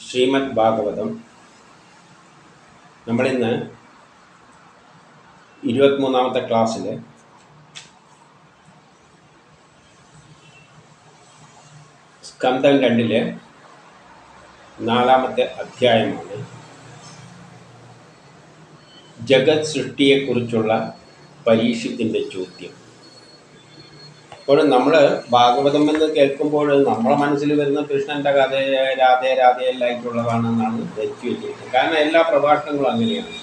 ശ്രീമദ് ഭാഗവതം നമ്മളിന്ന് 23ാമത്തെ ക്ലാസ്സിൽ സ്കന്ധം 2 4ാമത്തെ അധ്യായമാണ്. ജഗത് സൃഷ്ടിയെക്കുറിച്ചുള്ള പരീക്ഷത്തിൻ്റെ ചോദ്യം. അപ്പോൾ നമ്മൾ ഭാഗവതം എന്ന് കേൾക്കുമ്പോൾ നമ്മളെ മനസ്സിൽ വരുന്ന കൃഷ്ണൻ്റെ കഥ രാധയെല്ലായിട്ടുള്ളതാണെന്നാണ് ധരിച്ചു വെച്ചിരിക്കുന്നത്. കാരണം എല്ലാ പ്രഭാഷണങ്ങളും അങ്ങനെയാണ്.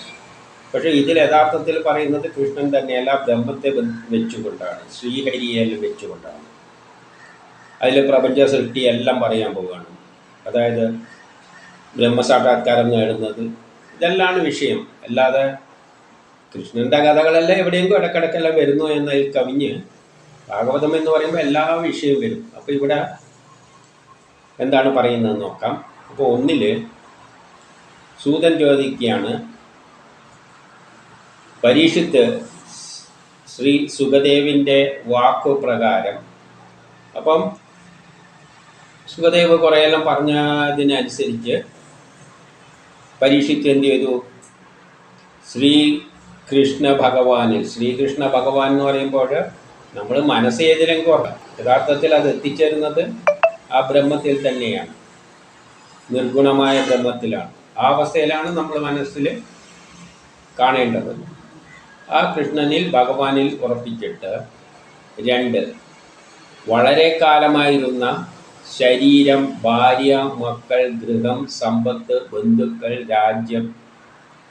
പക്ഷേ ഇതിൽ യഥാർത്ഥത്തിൽ പറയുന്നത് കൃഷ്ണൻ തന്നെയല്ല, ബ്രഹ്മത്തെ വെച്ചുകൊണ്ടാണ്, ശ്രീഹരിയെല്ലാം വെച്ചുകൊണ്ടാണ്. അതിൽ പ്രപഞ്ച സൃഷ്ടി എല്ലാം പറയാൻ പോവുകയാണ്. അതായത് ബ്രഹ്മസാക്ഷാത്കാരം നേടുന്നത്, ഇതെല്ലാം വിഷയം. അല്ലാതെ കൃഷ്ണൻ്റെ കഥകളെല്ലാം എവിടെയെങ്കിലും ഇടക്കിടക്കെല്ലാം വരുന്നു എന്നതിൽ കവിഞ്ഞ് ഭാഗവതം എന്ന് പറയുമ്പോൾ എല്ലാ വിഷയവും വരും. അപ്പോൾ ഇവിടെ എന്താണ് പറയുന്നതെന്ന് നോക്കാം. അപ്പോൾ ഒന്നിൽ സൂതൻ ചോദിക്കുകയാണ്, പരീക്ഷിത്ത് ശ്രീ സുഖദേവിൻ്റെ വാക്കുപ്രകാരം. അപ്പം സുഖദേവ് കുറേയെല്ലാം പറഞ്ഞതിനനുസരിച്ച് പരീക്ഷിത്ത് എന്ത് ചെയ്തു? ശ്രീകൃഷ്ണ ഭഗവാൻ എന്ന് പറയുമ്പോൾ നമ്മൾ മനസ്സ് ഏതിലെങ്കിലും ഓർക്കാം, യഥാർത്ഥത്തിൽ അത് എത്തിച്ചേരുന്നത് ആ ബ്രഹ്മത്തിൽ തന്നെയാണ്, നിർഗുണമായ ബ്രഹ്മത്തിലാണ്. ആ അവസ്ഥയിലാണ് നമ്മൾ മനസ്സിൽ കാണേണ്ടത്. ആ കൃഷ്ണനിൽ, ഭഗവാനിൽ ഉറപ്പിച്ചിട്ട് 2 വളരെ കാലമായിരുന്ന ശരീരം, ഭാര്യ, മക്കൾ, ഗൃഹം, സമ്പത്ത്, ബന്ധുക്കൾ, രാജ്യം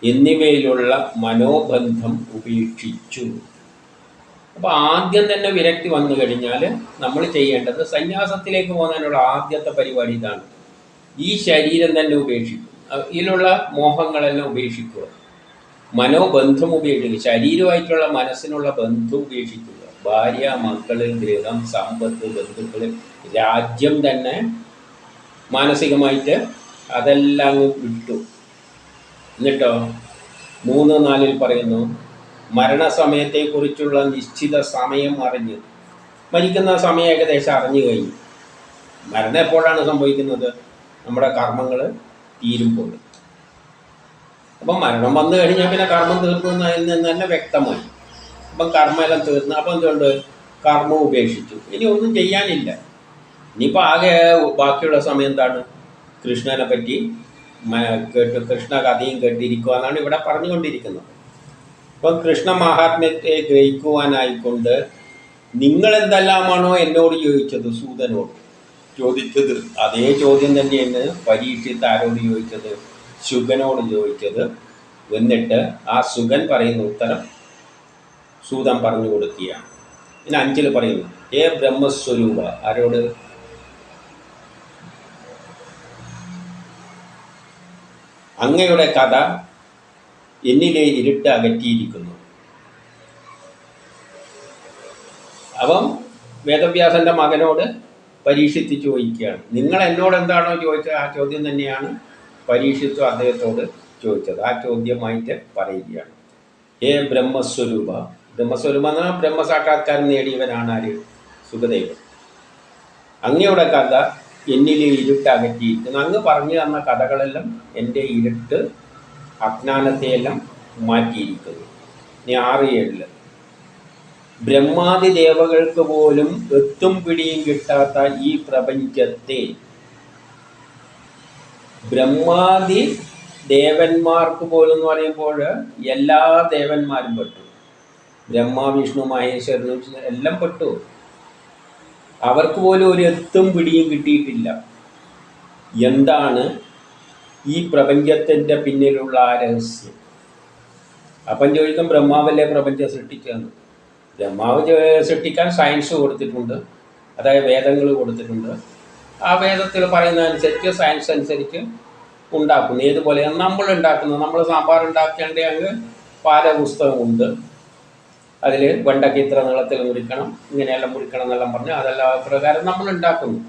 എന്നിവയിലുള്ള മനോബന്ധം ഉപേക്ഷിച്ചു. അപ്പോൾ ആദ്യം തന്നെ വിരക്തി വന്നു കഴിഞ്ഞാൽ നമ്മൾ ചെയ്യേണ്ടത് സന്യാസത്തിലേക്ക് പോകുന്നതിനുള്ള ആദ്യത്തെ പരിപാടി ഇതാണ്. ഈ ശരീരം തന്നെ ഉപേക്ഷിക്കും, ഇതിലുള്ള മോഹങ്ങളെല്ലാം ഉപേക്ഷിക്കുക, മനോബന്ധം ഉപേക്ഷിക്കുക, ശരീരമായിട്ടുള്ള മനസ്സിനുള്ള ബന്ധം ഉപേക്ഷിക്കുക. ഭാര്യ, മക്കൾ, ഗൃഹം, സമ്പത്ത്, ബന്ധുക്കൾ, രാജ്യം തന്നെ മാനസികമായിട്ട് അതെല്ലാം വിട്ടു. എന്നിട്ടോ 3:4 പറയുന്നു, മരണസമയത്തെക്കുറിച്ചുള്ള നിശ്ചിത സമയം അറിഞ്ഞു. മരിക്കുന്ന സമയം ഏകദേശം അറിഞ്ഞു കഴിഞ്ഞു. മരണം എപ്പോഴാണ് സംഭവിക്കുന്നത്? നമ്മുടെ കർമ്മങ്ങൾ തീരുമ്പോൾ. അപ്പം മരണം വന്നു കഴിഞ്ഞാൽ പിന്നെ കർമ്മം തീർന്നു എന്ന് തന്നെ വ്യക്തമായി. അപ്പം കർമ്മമെല്ലാം തീർന്നു. അപ്പം എന്തുകൊണ്ട്? കർമ്മം ഉപേക്ഷിച്ചു, ഇനി ഒന്നും ചെയ്യാനില്ല. ഇനിയിപ്പോൾ ആകെ ബാക്കിയുള്ള സമയം എന്താണ്? കൃഷ്ണനെ പറ്റി കൃഷ്ണ കഥയും കേട്ടിരിക്കുക എന്നാണ് ഇവിടെ പറഞ്ഞുകൊണ്ടിരിക്കുന്നത്. അപ്പം കൃഷ്ണ മഹാത്മ്യത്തെ ഗ്രഹിക്കുവാനായിക്കൊണ്ട് നിങ്ങൾ എന്തെല്ലാമാണോ എന്നോട് ചോദിച്ചത്, സൂതനോട് ചോദിച്ചത്, അതേ ചോദ്യം തന്നെയാണ് പരീക്ഷിത്ത് ആരോട് ചോദിച്ചത്? ശുഗനോട് ചോദിച്ചത്. എന്നിട്ട് ആ ശുഗൻ പറയുന്ന ഉത്തരം സൂതൻ പറഞ്ഞു കൊടുക്കുകയാണ്. പിന്നെ 5 പറയുന്നു, ഏ ബ്രഹ്മസ്വരൂപ, ആരോട്? അങ്ങയുടെ കഥ എന്നിലെ ഇരുട്ട് അകറ്റിയിരിക്കുന്നു. അപ്പം വേദവ്യാസൻ്റെ മകനോട് പരീക്ഷിച്ച് ചോദിക്കുകയാണ്, നിങ്ങൾ എന്നോട് എന്താണോ ചോദിച്ചത് ആ ചോദ്യം തന്നെയാണ് പരീക്ഷിച്ചു അദ്ദേഹത്തോട് ചോദിച്ചത്. ആ ചോദ്യമായിട്ട് പറയുകയാണ്, ഏ ബ്രഹ്മസ്വരൂപ. ബ്രഹ്മസ്വരൂപം എന്ന് പറഞ്ഞാൽ ബ്രഹ്മസാക്ഷാത്കാരം നേടിയവനാണ് ആര്? സുഖദേവൻ. അങ്ങയുടെ കഥ എന്നിലെ ഇരുട്ട് അകറ്റിയിരിക്കുന്നു. അങ്ങ് പറഞ്ഞു തന്ന കഥകളെല്ലാം എൻ്റെ ഇരുട്ട്, അജ്ഞാനത്തെയെല്ലാം മാറ്റിയിരിക്കുന്നു. ഇനി 6:7, ബ്രഹ്മാദി ദേവകൾക്ക് പോലും എത്തും പിടിയും കിട്ടാത്ത ഈ പ്രപഞ്ചത്തെ, ബ്രഹ്മാദി ദേവന്മാർക്ക് പോലും എന്ന് പറയുമ്പോൾ എല്ലാ ദേവന്മാരും പെട്ടു, ബ്രഹ്മ, വിഷ്ണു, മഹേശ്വരനും എല്ലാം പെട്ടു. അവർക്ക് പോലും ഒരു എത്തും പിടിയും കിട്ടിയിട്ടില്ല. എന്താണ് ഈ പ്രപഞ്ചത്തിൻ്റെ പിന്നിലുള്ള ആ രഹസ്യം? അപ്പം ചോദിക്കും, ബ്രഹ്മാവല്ലേ പ്രപഞ്ചം സൃഷ്ടിച്ചതെന്ന്. ബ്രഹ്മാവ് സൃഷ്ടിക്കാൻ സയൻസ് കൊടുത്തിട്ടുണ്ട്, അതായത് വേദങ്ങൾ കൊടുത്തിട്ടുണ്ട്. ആ വേദത്തിൽ പറയുന്നതനുസരിച്ച്, സയൻസ് അനുസരിച്ച് ഉണ്ടാക്കുന്നു. ഏതുപോലെയാണ് നമ്മൾ ഉണ്ടാക്കുന്നത്? നമ്മൾ സാമ്പാർ ഉണ്ടാക്കേണ്ട അങ്ങ് പാഠപുസ്തകമുണ്ട്. അതിൽ വെണ്ടയ്ക്ക് ഇത്ര നീളത്തിൽ മുറിക്കണം, ഇങ്ങനെയെല്ലാം മുറിക്കണം എന്നെല്ലാം പറഞ്ഞ് അതെല്ലാം പ്രകാരം നമ്മൾ ഉണ്ടാക്കുന്നു.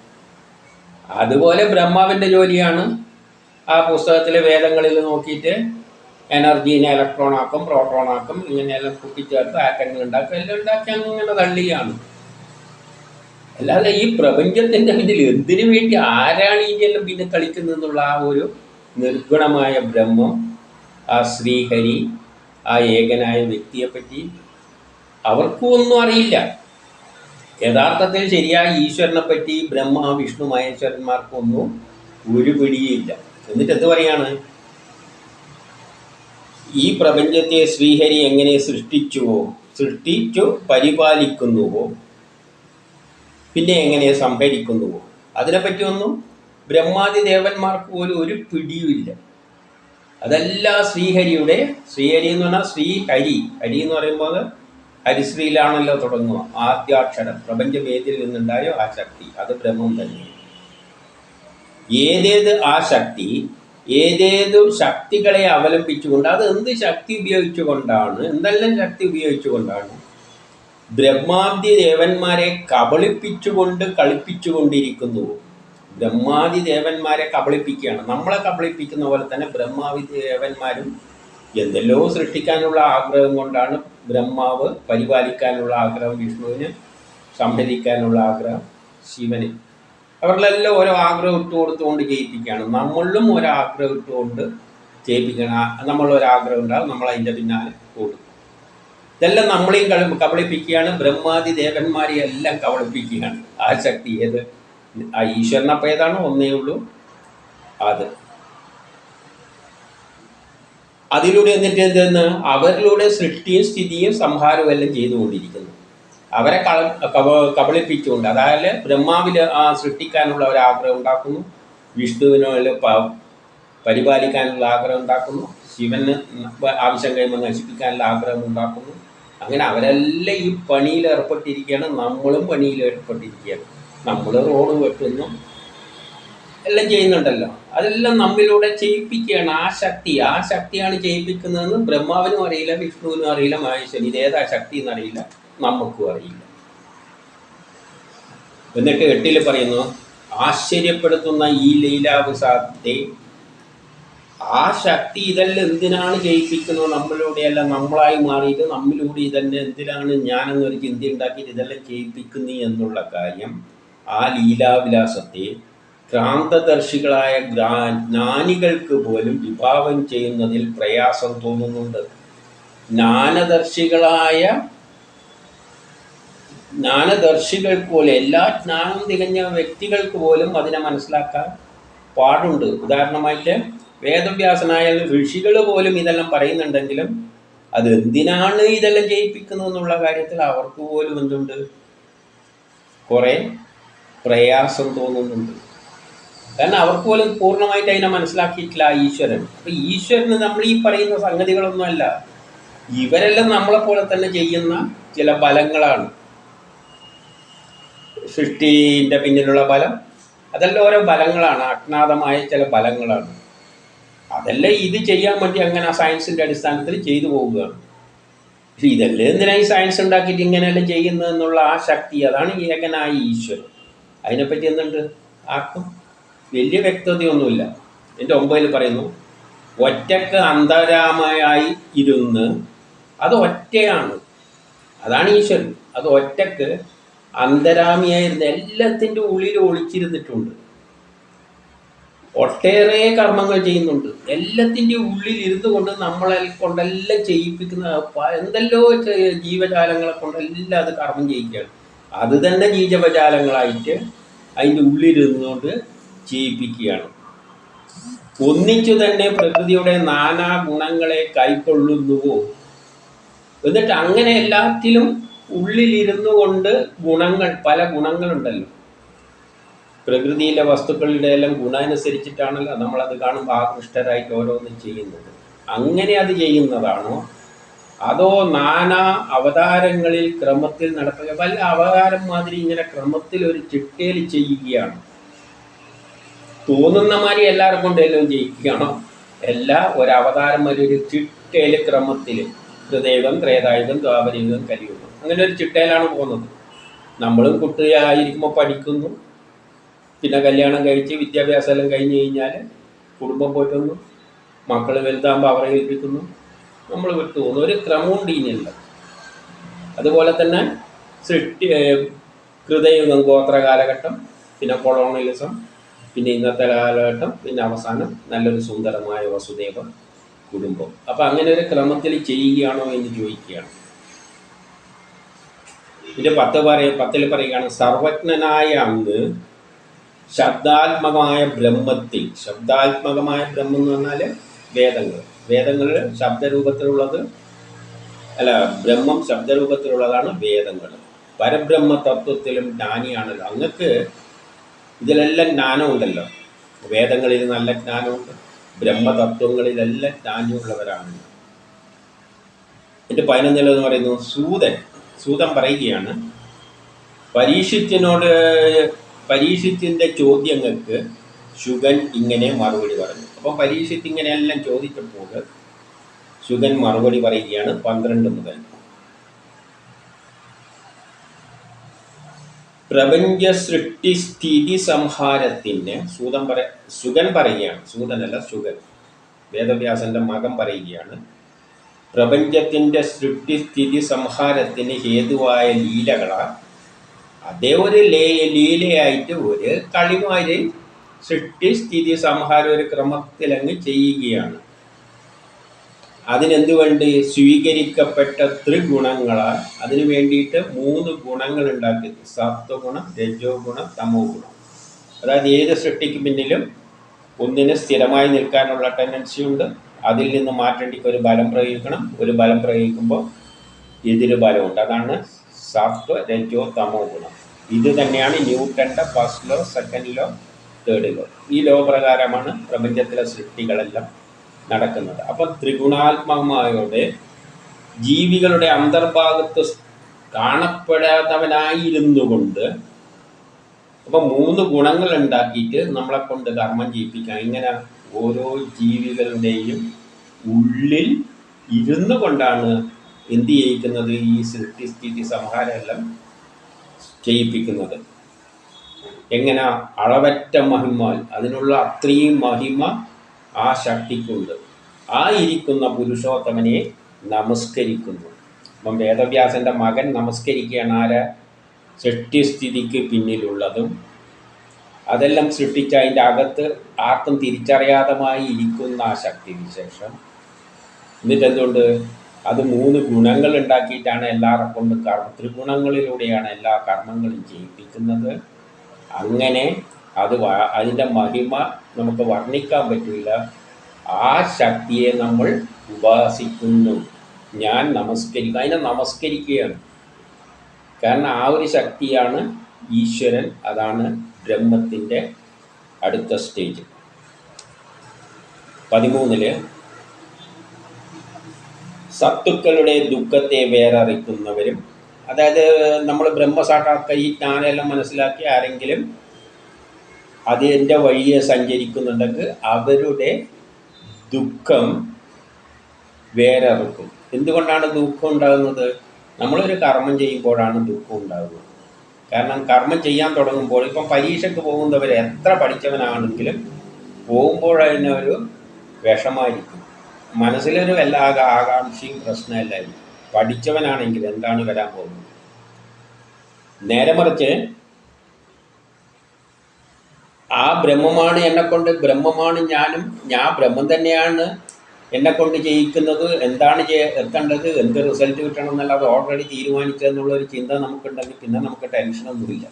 അതുപോലെ ബ്രഹ്മാവിൻ്റെ ജോലിയാണ് ആ പുസ്തകത്തിലെ വേദങ്ങളിൽ നോക്കിയിട്ട് എനർജീനെ ഇലക്ട്രോൺ ആക്കും, പ്രോട്ടോൺ ആക്കും, ഇങ്ങനെയെല്ലാം കൂട്ടിച്ചേർത്ത് ആറ്റങ്ങൾ ഉണ്ടാക്കും, എല്ലാം ഉണ്ടാക്കി അങ്ങനെ തള്ളിയാണ്. അല്ലാതെ ഈ പ്രപഞ്ചത്തിൻ്റെ പിന്നിൽ എന്തിനു വേണ്ടി ആരാണ് ഇനിയെല്ലാം പിന്നെ കളിക്കുന്നതെന്നുള്ള ആ ഒരു നിർഗുണമായ ബ്രഹ്മം, ആ ശ്രീഹരി, ആ ഏകനായ വ്യക്തിയെപ്പറ്റി അവർക്കും ഒന്നും അറിയില്ല. യഥാർത്ഥത്തിൽ ശരിയായ ഈശ്വരനെ പറ്റി ബ്രഹ്മ വിഷ്ണു മഹേശ്വരന്മാർക്കൊന്നും ഒരു പിടിയില്ല. എന്നിട്ട് എന്ത് പറയാണ്? ഈ പ്രപഞ്ചത്തെ ശ്രീഹരി എങ്ങനെ സൃഷ്ടിച്ചു പരിപാലിക്കുന്നുവോ, പിന്നെ എങ്ങനെ സംഭരിക്കുന്നുവോ, അതിനെപ്പറ്റിയൊന്നും ബ്രഹ്മാദി ദേവന്മാർക്ക് പോലും ഒരു പിടിയുമില്ല. അതെല്ലാം ശ്രീഹരി എന്ന് പറഞ്ഞാൽ ശ്രീഹരി. ഹരി എന്ന് പറയുമ്പോൾ ഹരിശ്രീയിലാണല്ലോ തുടങ്ങുക. ആദ്യാക്ഷരം പ്രപഞ്ചവേദിയിൽ നിന്നുണ്ടായ ആ ശക്തി, അത് ബ്രഹ്മം തന്നെ. ആ ശക്തി ഏതേതു ശക്തികളെ അവലംബിച്ചുകൊണ്ട്, അത് എന്തെല്ലാം ശക്തി ഉപയോഗിച്ചുകൊണ്ടാണ് ബ്രഹ്മാദി ദേവന്മാരെ കബളിപ്പിച്ചുകൊണ്ട് കളിപ്പിച്ചുകൊണ്ടിരിക്കുന്നു. ബ്രഹ്മാദി ദേവന്മാരെ കബളിപ്പിക്കുകയാണ്. നമ്മളെ കബളിപ്പിക്കുന്ന പോലെ തന്നെ ബ്രഹ്മാദി ദേവന്മാരും എന്തെല്ലോ സൃഷ്ടിക്കാനുള്ള ആഗ്രഹം കൊണ്ടാണ് ബ്രഹ്മാവ് പരിപാലിക്കാനുള്ള ആഗ്രഹം, വിഷ്ണുവിന് സംഹരിക്കാനുള്ള ആഗ്രഹം, ശിവന്. അവരിലെല്ലാം ഓരോ ആഗ്രഹം കൊടുത്തുകൊണ്ട് ചെയ്യിപ്പിക്കുകയാണ്. നമ്മളിലും ഒരാഗ്രഹം ഇട്ടുകൊണ്ട് ചെയ്യിപ്പിക്കണം. നമ്മളൊരാഗ്രഹം ഉണ്ടാകും, നമ്മളതിൻ്റെ പിന്നാലെ കൂടും. ഇതെല്ലാം നമ്മളെയും കബളിപ്പിക്കുകയാണ്. ബ്രഹ്മാദി ദേവന്മാരെ എല്ലാം കബളിപ്പിക്കുകയാണ്. ആ ശക്തി ആ ഈശ്വരനപ്പം ഏതാണോ ഒന്നേ ഉള്ളൂ അത്. അതിലൂടെ എന്നിട്ട് എന്തെന്ന് അവരിലൂടെ സൃഷ്ടിയും സ്ഥിതിയും സംഹാരവും എല്ലാം ചെയ്തുകൊണ്ടിരിക്കുന്നു. അവരെ കബളിപ്പിച്ചുകൊണ്ട്, അതായത് ബ്രഹ്മാവിൽ സൃഷ്ടിക്കാനുള്ള ഒരാഗ്രഹം ഉണ്ടാക്കുന്നു, വിഷ്ണുവിനെ പരിപാലിക്കാനുള്ള ആഗ്രഹം ഉണ്ടാക്കുന്നു, ശിവന് ആവശ്യം കഴിയുമ്പോൾ നശിപ്പിക്കാനുള്ള ആഗ്രഹം ഉണ്ടാക്കുന്നു. അങ്ങനെ അവരെല്ലാം ഈ പണിയിൽ ഏർപ്പെട്ടിരിക്കുകയാണ്. നമ്മളും പണിയിൽ ഏർപ്പെട്ടിരിക്കുകയാണ്. നമ്മൾ റോഡ് വെട്ടുന്നു, എല്ലാം ചെയ്യുന്നുണ്ടല്ലോ. അതെല്ലാം നമ്മിലൂടെ ചെയ്യിപ്പിക്കുകയാണ്. ആ ശക്തിയാണ് ചെയ്യിപ്പിക്കുന്നതെന്ന് ബ്രഹ്മാവിനും അറിയില്ല, വിഷ്ണുവിനും അറിയില്ല, മഹേശ്വരൻ ഇതേതാ ശക്തി എന്നറിയില്ല, നമുക്കും അറിയില്ല. എന്നിട്ട് 8 പറയുന്നു, ആശ്ചര്യപ്പെടുത്തുന്ന ഈ ലീലാവിസാദത്തെ, ആ ശക്തി ഇതെല്ലാം എന്തിനാണ് ജയിപ്പിക്കുന്നത്? നമ്മളിലൂടെയല്ല, നമ്മളായി മാറിയിട്ട് നമ്മിലൂടെ ഇതെല്ലാം എന്തിനാണ് ഞാനെന്നൊരു ചിന്ത ഉണ്ടാക്കിയിട്ട് ഇതെല്ലാം ചെയ്യിപ്പിക്കുന്നു എന്നുള്ള കാര്യം, ആ ലീലാവിലാസത്തെ ക്രാന്തദർശികളായ ജ്ഞാനികൾക്ക് പോലും വിഭാവം ചെയ്യുന്നതിൽ പ്രയാസം തോന്നുന്നുണ്ട്. ജ്ഞാനദർശികൾക്ക് പോലും, എല്ലാ ജ്ഞാനം തികഞ്ഞ വ്യക്തികൾക്ക് പോലും അതിനെ മനസ്സിലാക്കാൻ പാടുണ്ട്. ഉദാഹരണമായിട്ട് വേദവ്യാസനായ ഋഷികൾ പോലും ഇതെല്ലാം പറയുന്നുണ്ടെങ്കിലും അത് എന്തിനാണ് ഇതെല്ലാം ചെയ്യിപ്പിക്കുന്നത് എന്നുള്ള കാര്യത്തിൽ അവർക്ക് പോലും എന്തുണ്ട്, കുറേ പ്രയാസം തോന്നുന്നുണ്ട്. കാരണം അവർക്ക് പോലും പൂർണ്ണമായിട്ട് അതിനെ മനസ്സിലാക്കിയിട്ടില്ല ഈശ്വരൻ. അപ്പം ഈശ്വരന് നമ്മൾ ഈ പറയുന്ന സംഗതികളൊന്നുമല്ല, ഇവരെല്ലാം നമ്മളെപ്പോലെ തന്നെ ചെയ്യുന്ന ചില ബലങ്ങളാണ്. സൃഷ്ടിൻ്റെ പിന്നിലുള്ള ബലം, അതെല്ലാം ഓരോ ബലങ്ങളാണ്, അജ്ഞാതമായ ചില ബലങ്ങളാണ്. അതെല്ലാം ഇത് ചെയ്യാൻ വേണ്ടി അങ്ങനെ ആ സയൻസിൻ്റെ അടിസ്ഥാനത്തിൽ ചെയ്തു പോവുകയാണ്. പക്ഷെ ഇതെല്ലാം എന്തിനാ ഈ സയൻസ് ഉണ്ടാക്കിയിട്ട് ഇങ്ങനെയെല്ലാം ചെയ്യുന്നതെന്നുള്ള ആ ശക്തി, അതാണ് ഏകനായ ഈശ്വരൻ. അതിനെപ്പറ്റി എന്തുണ്ട്, ആർക്കും വലിയ വ്യക്തതയൊന്നുമില്ല. എൻ്റെ 9 പറയുന്നു, ഒറ്റക്ക് അന്തരാമയായി ഇരുന്ന്, അത് ഒറ്റയാണ്, അതാണ് ഈശ്വരൻ. അത് ഒറ്റക്ക് അന്തരാമിയായിരുന്ന എല്ലാത്തിൻ്റെ ഉള്ളിൽ ഒളിച്ചിരുന്നിട്ടുണ്ട്. ഒട്ടേറെ കർമ്മങ്ങൾ ചെയ്യുന്നുണ്ട്. എല്ലാത്തിൻ്റെ ഉള്ളിൽ ഇരുന്നു കൊണ്ട് നമ്മളെ കൊണ്ടെല്ലാം ചെയ്യിപ്പിക്കുന്ന എന്തെല്ലോ ജീവജാലങ്ങളെ കൊണ്ടെല്ലാം അത് കർമ്മം ചെയ്യിക്കുകയാണ്. അത് തന്നെ ജീവജാലങ്ങളായിട്ട് അതിൻ്റെ ഉള്ളിലിരുന്നുകൊണ്ട് ചെയ്യിപ്പിക്കുകയാണ്. ഒന്നിച്ചു തന്നെ പ്രകൃതിയുടെ നാനാ ഗുണങ്ങളെ കൈക്കൊള്ളുന്നുവോ, എന്നിട്ട് അങ്ങനെ എല്ലാത്തിലും ഉള്ളിലിരുന്നു കൊണ്ട് പല ഗുണങ്ങളുണ്ടല്ലോ. പ്രകൃതിയിലെ വസ്തുക്കളുടെ എല്ലാം ഗുണമനുസരിച്ചിട്ടാണല്ലോ നമ്മളത് കാണുമ്പോൾ ആകൃഷ്ടരായിട്ട് ഓരോന്നും ചെയ്യുന്നത്. അങ്ങനെ അത് ചെയ്യുന്നതാണോ, അതോ നാനാ അവതാരങ്ങളിൽ ക്രമത്തിൽ നടത്തുക, വല്ല അവതാരം മാതിരി ഇങ്ങനെ ക്രമത്തിൽ ഒരു ചിട്ടയിൽ ചെയ്യുകയാണ്? തോന്നുന്ന മാതിരി എല്ലാവരും കൊണ്ട് എല്ലാം ചെയ്യിക്കുകയാണോ? ഒരവതാരം ഒരു ചിട്ടയിൽ ക്രമത്തിൽ, ഹൃദയുഗം, ത്രേതായുഗം, ദ്വാപരയുഗം, കലിയുഗം, അങ്ങനെ ഒരു ചിട്ടയിലാണ് പോകുന്നത്. നമ്മളും കുട്ടിയായിരിക്കുമ്പോൾ പഠിക്കുന്നു, പിന്നെ കല്യാണം കഴിച്ച് വിദ്യാഭ്യാസം എല്ലാം കഴിഞ്ഞ് കഴിഞ്ഞാൽ കുടുംബം പോറ്റുന്നു, മക്കൾ വലുതാകുമ്പോൾ അവരെ ഏൽപ്പിക്കുന്നു, നമ്മൾ വിട്ടു പോകുന്നു. ഒരു ക്രമമുണ്ട് ഇനിയല്ല. അതുപോലെ തന്നെ കൃതയുഗം ഗോത്ര കാലഘട്ടം, പിന്നെ കൊളോണിയലിസം, പിന്നെ ഇന്നത്തെ കാലഘട്ടം, പിന്നെ അവസാനം നല്ലൊരു സുന്ദരമായ വസുദേവ കുടുംബം. അപ്പം അങ്ങനെ ഒരു ക്രമത്തിൽ ചെയ്യുകയാണോ എന്ന് ചോദിക്കുകയാണ്. പിന്നെ പത്തിൽ പറയുകയാണ്, സർവജ്ഞനായ അങ്ങ് ശബ്ദാത്മകമായ ബ്രഹ്മത്തിൽ, ശബ്ദാത്മകമായ ബ്രഹ്മം എന്ന് പറഞ്ഞാൽ വേദങ്ങൾ ശബ്ദരൂപത്തിലുള്ളത്, അല്ല, ബ്രഹ്മം ശബ്ദരൂപത്തിലുള്ളതാണ് വേദങ്ങൾ. പരബ്രഹ്മ തത്വത്തിലും ജ്ഞാനിയാണല്ലോ. അങ്ങക്ക് ഇതിലെല്ലാം ജ്ഞാനമുണ്ടല്ലോ. വേദങ്ങളിൽ നല്ല ജ്ഞാനമുണ്ട്, ബ്രഹ്മതത്വങ്ങളിലെല്ലാം ജ്ഞാനമുള്ളവരാണ്. എൻ്റെ 11 എന്ന് പറയുന്നു, സൂതൻ പറയുകയാണ്, പരീക്ഷിത്തിൻ്റെ ചോദ്യങ്ങൾക്ക് ശുഗൻ ഇങ്ങനെ മറുപടി പറഞ്ഞു. അപ്പം പരീക്ഷിത്ത് ഇങ്ങനെയെല്ലാം ചോദിച്ചപ്പോൾ ശുഗൻ മറുപടി പറയുകയാണ് 12 മുതൽ. പ്രപഞ്ച സൃഷ്ടിസ്ഥിതി സംഹാരത്തിന് ശുഗൻ പറയുകയാണ്, സൂതനല്ല ശുഗൻ, വേദവ്യാസന്റെ മകൻ പറയുകയാണ്, പ്രപഞ്ചത്തിൻ്റെ സൃഷ്ടിസ്ഥിതി സംഹാരത്തിന് ഹേതുവായ ലീലകളാൽ അതേ ഒരു ലീലയായിട്ട് ഒരു കളിമാര് സൃഷ്ടിസ്ഥിതി സംഹാരം ഒരു ക്രമത്തിലങ്ങ് ചെയ്യുകയാണ്. അതിനെന്ത് വേണ്ടി? സ്വീകരിക്കപ്പെട്ട ത്രിഗുണങ്ങളാൽ അതിനു വേണ്ടിയിട്ട് 3 ഗുണങ്ങൾ ഉണ്ടാക്കി, സത്വഗുണം, രജോ ഗുണം, തമോ ഗുണം. അതായത് ഏത് സൃഷ്ടിക്ക് പിന്നിലും ഒന്നിന് സ്ഥിരമായി നിൽക്കാനുള്ള ടെൻഡൻസി ഉണ്ട്. അതിൽ നിന്ന് മാറ്റേണ്ടിക്ക് ഒരു ബലം പ്രയോഗിക്കണം. ഒരു ബലം പ്രയോഗിക്കുമ്പോൾ എതിര് ബലമുണ്ട്. അതാണ് സത്വ, രജോ, തമോ ഗുണം. ഇത് തന്നെയാണ് ന്യൂട്ടൻ്റെ first law, second law, third law. ഈ ലോ പ്രകാരമാണ് പ്രപഞ്ചത്തിലെ സൃഷ്ടികളെല്ലാം നടക്കുന്നത്. അപ്പം ത്രിഗുണാത്മകമായോടെ ജീവികളുടെ അന്തർഭാഗത്ത് കാണപ്പെടാത്തവനായിരുന്നു കൊണ്ട് അപ്പം 3 ഗുണങ്ങൾ ഉണ്ടാക്കിയിട്ട് നമ്മളെ കൊണ്ട് കർമ്മം ചെയ്യിപ്പിക്കാം. ഇങ്ങനെ ഓരോ ജീവികളുടെയും ഉള്ളിൽ ഇരുന്നു കൊണ്ടാണ് എന്ത് ചെയ്യിക്കുന്നത്? ഈ സൃഷ്ടിസ്ഥിതി സംഹാരമെല്ലാം ചെയ്യിപ്പിക്കുന്നത്. എങ്ങനെ? അളവറ്റ മഹിമാൽ, അതിനുള്ള അത്രയും മഹിമ ആ ശക്തിക്കുണ്ട്. ആ ഇരിക്കുന്ന പുരുഷോത്തമനെ നമസ്കരിക്കുന്നു. അപ്പം വേദവ്യാസന്റെ മകൻ നമസ്കരിക്കുകയാണ് ആരെ? സൃഷ്ടിസ്ഥിതിക്ക് പിന്നിലുള്ളതും അതെല്ലാം സൃഷ്ടിച്ച അതിൻ്റെ അകത്ത് ആർക്കും തിരിച്ചറിയാതമായി ഇരിക്കുന്ന ആ ശക്തി വിശേഷം. എന്നിട്ട് എന്തുകൊണ്ട്? അത് 3 ഗുണങ്ങൾ ഉണ്ടാക്കിയിട്ടാണ് എല്ലാവരെ കൊണ്ട് ത്രിഗുണങ്ങളിലൂടെയാണ് എല്ലാ കർമ്മങ്ങളും ചെയ്യിപ്പിക്കുന്നത്. അങ്ങനെ അതിൻ്റെ മഹിമ നമുക്ക് വർണ്ണിക്കാൻ പറ്റില്ല. ആ ശക്തിയെ നമ്മൾ ഉപാസിക്കുന്നു. ഞാൻ അതിനെ നമസ്കരിക്കുകയാണ്. കാരണം ആ ഒരു ശക്തിയാണ് ഈശ്വരൻ. അതാണ് ബ്രഹ്മത്തിൻ്റെ അടുത്ത സ്റ്റേജ്. 13 സത്തുക്കളുടെ ദുഃഖത്തെ വേററിക്കുന്നവരും, അതായത് നമ്മൾ ബ്രഹ്മസാക്ഷാത്കാര ഈ ജ്ഞാനമെല്ലാം മനസ്സിലാക്കി ആരെങ്കിലും അതിൻ്റെ വഴിയെ സഞ്ചരിക്കുന്നുണ്ടെങ്കിൽ അവരുടെ ദുഃഖം വേററുക്കും. എന്തുകൊണ്ടാണ് ദുഃഖം ഉണ്ടാകുന്നത്? നമ്മളൊരു കർമ്മം ചെയ്യുമ്പോഴാണ് ദുഃഖം ഉണ്ടാകുന്നത്. കാരണം കർമ്മം ചെയ്യാൻ തുടങ്ങുമ്പോൾ, ഇപ്പം പരീക്ഷയ്ക്ക് പോകുന്നവർ എത്ര പഠിച്ചവനാണെങ്കിലും പോകുമ്പോൾ അതിനൊരു വിഷമായിരിക്കും. മനസ്സിലൊരു വല്ല ആകാംക്ഷയും പ്രശ്നമല്ലായിരിക്കും. പഠിച്ചവനാണെങ്കിൽ എന്താണ് വരാൻ പോകുന്നത്. നേരെ മറിച്ച് ആ ബ്രഹ്മമാണ് എന്നെക്കൊണ്ട്, ബ്രഹ്മമാണ് ഞാനും, ഞാൻ ബ്രഹ്മം തന്നെയാണ് എന്നെക്കൊണ്ട് ചെയ്യിക്കുന്നത്, എന്താണ് എത്തേണ്ടത്, എന്ത് റിസൾട്ട് കിട്ടണം എന്നല്ലാതെ ഓൾറെഡി തീരുമാനിച്ചതെന്നുള്ളൊരു ചിന്ത നമുക്കുണ്ടെങ്കിൽ പിന്നെ നമുക്ക് ടെൻഷനൊന്നുമില്ല.